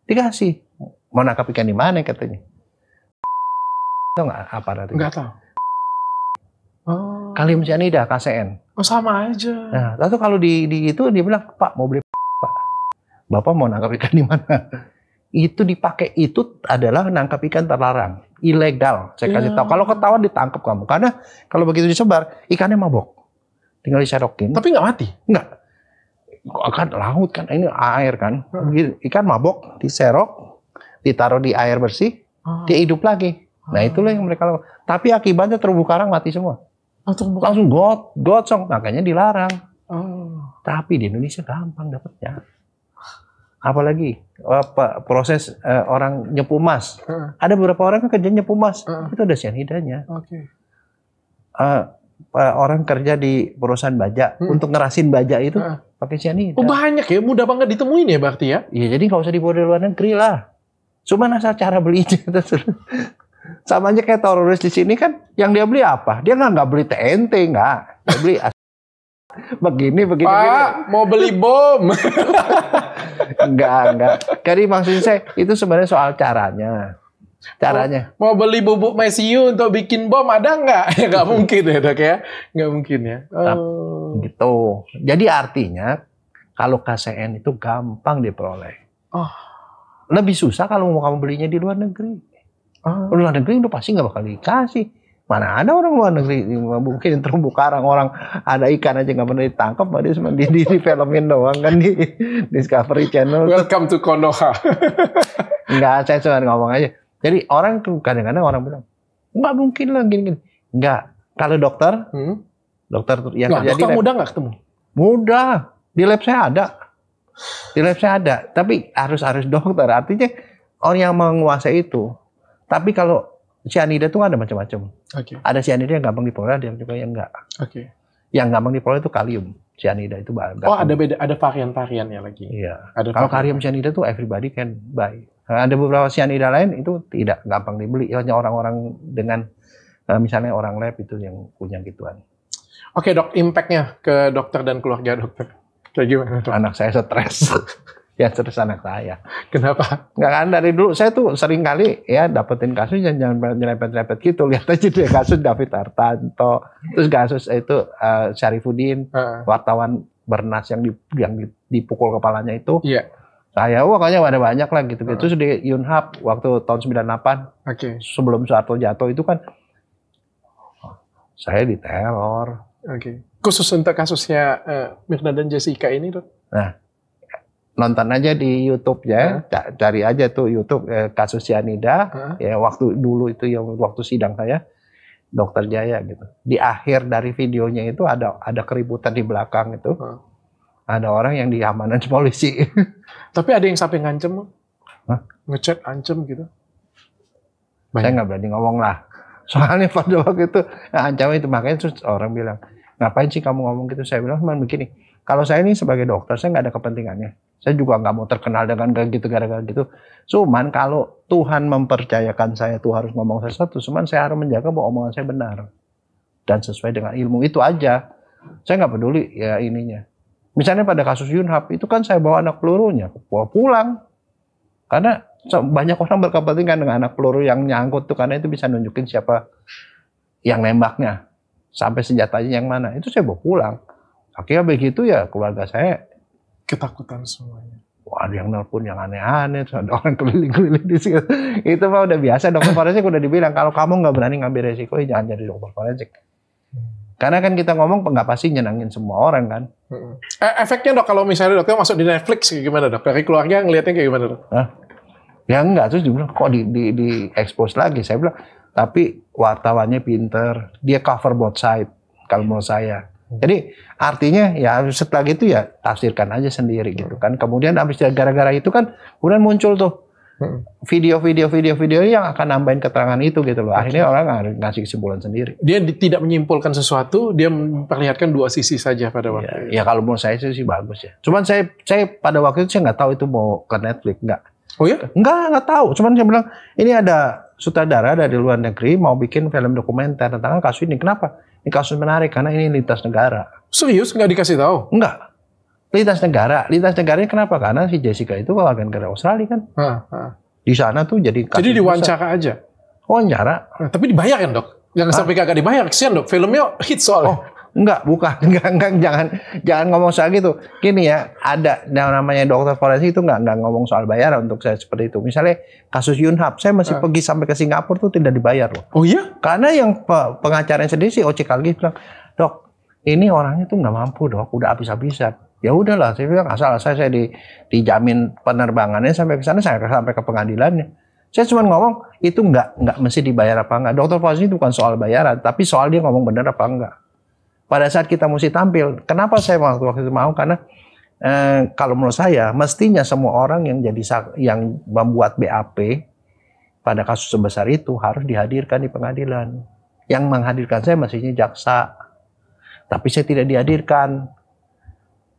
Dikasih. Mau nangkap ikan di mana katanya? Tahu nggak apa artinya? Nggak tahu. Kalium cyanida, KCN. Oh sama aja. Nah, lalu kalau di itu dia bilang, Pak mau beli Pak. Bapak mau nangkap ikan di mana? Itu dipakai, itu adalah nangkap ikan terlarang, ilegal. Saya kasih tahu. Kalau ketahuan ditangkap kamu, karena kalau begitu disebar ikannya mabok, tinggal diserokin. Tapi nggak mati? Nggak. Kan laut kan, ini air kan. Ikan mabok, diserok, ditaruh di air bersih, dia hidup lagi. Nah itulah yang mereka lakukan. Tapi akibatnya terumbu karang mati semua. Langsung gosong, makanya dilarang. Tapi di Indonesia gampang dapatnya. Apalagi proses orang nyepu emas. Ada beberapa orang kan kerja nyepu emas, itu ada cyanidanya. Orang kerja di perusahaan baja, untuk ngerasin baja itu pakai cyanida. Oh banyak ya, mudah banget ditemuin ya berarti ya? Iya, jadi nggak usah dibawa dari luar negeri lah. Cuma asal cara belinya. Sama aja kayak teroris di sini kan, yang dia beli apa? Dia nggak beli TNT, nggak. Dia beli begini. Pak, mau beli bom. Enggak. Jadi maksud saya itu sebenarnya soal caranya. Mau beli bubuk mesiu untuk bikin bom ada nggak? Ya nggak mungkin ya dok ya. Nggak mungkin ya. Gitu. Jadi artinya kalau KCN itu gampang diperoleh. Lebih susah kalau mau kamu belinya di luar negeri. Luar negeri udah pasti nggak bakal dikasih. Mana ada orang luar negeri mungkin terumbu karang, orang ada ikan aja nggak pernah ditangkap, dia cuma di filmin doang kan di Discovery Channel. Welcome to Konoha. Enggak, saya cuma ngomong aja. Jadi orang tuh kadang-kadang orang bilang nggak mungkin lah gini. Nggak. Kalau dokter yang kerja di lab. Mudah nggak ketemu? Mudah. Di lab saya ada. Tapi harus dokter. Artinya orang yang menguasai itu. Tapi kalau cyanida itu ada macam-macam. Ada cyanida yang gampang diperoleh, ada yang juga yang enggak. Yang gampang diperoleh itu kalium cyanida itu gampang. Oh, ada varian-variannya lagi. Iya. Kalau kalium cyanida itu everybody can buy. Ada beberapa cyanida lain itu tidak gampang dibeli. Hanya orang-orang dengan misalnya orang lab itu yang punya gituan. Oke, Dok, impact-nya ke dokter dan keluarga dokter. Kayak gimana, Dok? Anak saya stres. Ya stres anak saya. Kenapa? Nggak kan dari dulu saya tuh sering kali ya dapetin kasus jangan nyerempet-nyerempet gitu. Lihat aja deh kasus David Hartanto, terus kasus itu Syarifuddin, wartawan Bernas yang dipukul kepalanya itu. Iya. Saya kayaknya ada banyak lah gitu. Terus di Yunhap waktu tahun 98, sebelum Soeharto jatuh itu kan saya diteror. Khusus untuk kasusnya Mirna dan Jessica ini, Dok? Nah, nonton aja di YouTube ya, cari aja tuh YouTube kasus cyanida. Ya waktu dulu itu yang waktu sidang saya, Dokter Jaya gitu. Di akhir dari videonya itu ada keributan di belakang itu, ada orang yang diamanan polisi. Tapi ada yang sampai ngancem, ngechat ancem gitu. Saya nggak berani ngomong lah. Soalnya pada waktu itu ancaman itu makanya terus orang bilang, ngapain sih kamu ngomong gitu? Saya bilang cuma begini. Kalau saya ini sebagai dokter, saya nggak ada kepentingannya. Saya juga nggak mau terkenal dengan gitu gara-gara gitu. Cuman kalau Tuhan mempercayakan saya tuh harus ngomong sesuatu, cuman saya harus menjaga bahwa omongan saya benar dan sesuai dengan ilmu itu aja. Saya nggak peduli ya ininya. Misalnya pada kasus Yunhap itu kan saya bawa anak pelurunya, bawa pulang. Karena banyak orang berkepentingan dengan anak peluru yang nyangkut tuh, karena itu bisa nunjukin siapa yang nembaknya, sampai senjatanya yang mana. Itu saya bawa pulang. Akhirnya begitu ya keluarga saya ketakutan semuanya. Wah, ada yang nelpon yang aneh-aneh, terus ada orang keliling-keliling di situ. Itu mah udah biasa. Dokter forensik udah dibilang kalau kamu nggak berani ngambil resiko, ya jangan jadi dokter forensik. Karena kan kita ngomong nggak pasti nyenangin semua orang kan. Efeknya dok kalau misalnya dokter masuk di Netflix kayak gimana dok? Dari keluarga ngelihatnya kayak gimana dok? Ya enggak, terus dia bilang kok di expose lagi. Saya bilang tapi wartawannya pinter, dia cover both side kalau menurut saya. Jadi artinya ya setelah gitu ya tafsirkan aja sendiri gitu kan. Kemudian abis gara-gara itu kan kemudian muncul tuh video yang akan nambahin keterangan itu gitu loh. Akhirnya orang ngasih kesimpulan sendiri. Dia tidak menyimpulkan sesuatu, dia memperlihatkan dua sisi saja pada waktu ya, ya kalau menurut saya sih bagus ya. Cuman saya pada waktu itu saya nggak tahu itu mau ke Netflix nggak. Oh ya? Nggak tahu. Cuman saya bilang ini ada sutradara dari luar negeri mau bikin film dokumenter tentang kasus ini. Kenapa? Ini kasus menarik karena ini lintas negara. Serius nggak dikasih tahu? Nggak. Lintas negara. Lintas negaranya kenapa? Karena si Jessica itu warga negara Australia kan. Di sana tuh jadi kasus. Jadi diwawancara aja? Wawancara. Tapi dibayar kan dok? Jangan sampai kagak dibayar. Kesian dok. Filmnya hit soalnya. Oh, enggak, bukan. Enggak, jangan ngomong soal gitu. Gini ya, ada yang namanya dokter forensik itu enggak ngomong soal bayaran untuk saya seperti itu. Misalnya kasus Yunhap, saya masih pergi sampai ke Singapura tuh tidak dibayar loh. Oh iya? Karena yang pengacaranya sendiri si Oci Kalgi bilang, dok, ini orangnya tuh nggak mampu dok, udah habis-habisan. Ya udahlah, saya bilang asal saya dijamin penerbangannya sampai ke sana, saya sampai ke pengadilannya. Saya cuma ngomong itu nggak mesti dibayar apa enggak. Dokter forensik itu bukan soal bayaran, tapi soal dia ngomong benar apa enggak. Pada saat kita mesti tampil, kenapa saya waktu itu mau? Karena kalau menurut saya mestinya semua orang yang membuat BAP pada kasus sebesar itu harus dihadirkan di pengadilan. Yang menghadirkan saya mestinya jaksa, tapi saya tidak dihadirkan.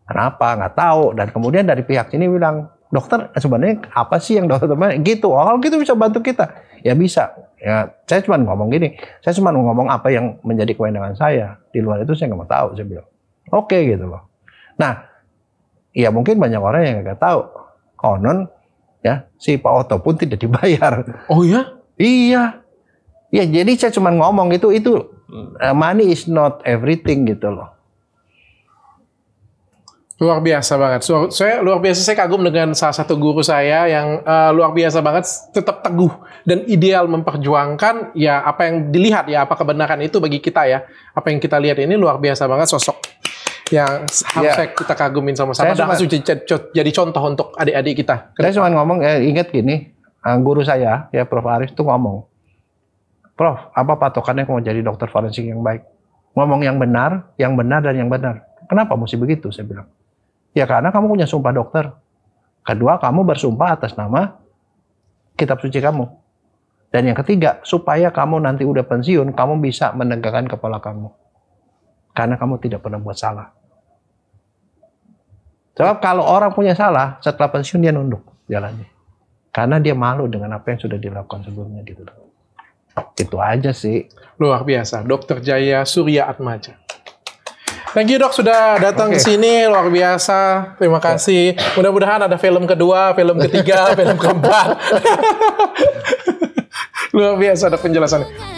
Kenapa? Nggak tahu. Dan kemudian dari pihak sini bilang, dokter sebenarnya apa sih yang dokter teman gitu? Oh, kalau gitu bisa bantu kita. Ya bisa. Ya, saya cuma ngomong gini. Saya cuma ngomong apa yang menjadi kewenangan saya. Di luar itu saya nggak mau tahu. Saya bilang, oke gitu loh. Nah, ya mungkin banyak orang yang nggak tahu. Konon, ya si Pak Otto pun tidak dibayar. Oh ya? Iya. Ya jadi saya cuma ngomong itu money is not everything gitu loh. Luar biasa banget. Saya kagum dengan salah satu guru saya yang luar biasa banget, tetap teguh dan ideal memperjuangkan ya apa yang dilihat ya, apa kebenaran itu bagi kita ya. Apa yang kita lihat ini luar biasa banget, sosok yang harusnya kita kagumin sama-sama dan harus jadi contoh untuk adik-adik kita. Saya cuma ngomong, ingat gini, guru saya ya Prof. Arif tuh ngomong, Prof, apa patokannya mau jadi dokter forensik yang baik? Ngomong yang benar dan yang benar. Kenapa mesti begitu? Saya bilang. Ya karena kamu punya sumpah dokter. Kedua, kamu bersumpah atas nama kitab suci kamu. Dan yang ketiga, supaya kamu nanti udah pensiun, kamu bisa menegakkan kepala kamu. Karena kamu tidak pernah buat salah. Sebab kalau orang punya salah, setelah pensiun dia nunduk jalannya. Karena dia malu dengan apa yang sudah dilakukan sebelumnya gitu. Itu aja sih. Luar biasa. Dr. Jaya Surya Atmaja. Thank you dok sudah datang ke sini, luar biasa. Terima kasih. Mudah-mudahan ada film kedua, film ketiga, film keempat. Luar biasa dok penjelasannya.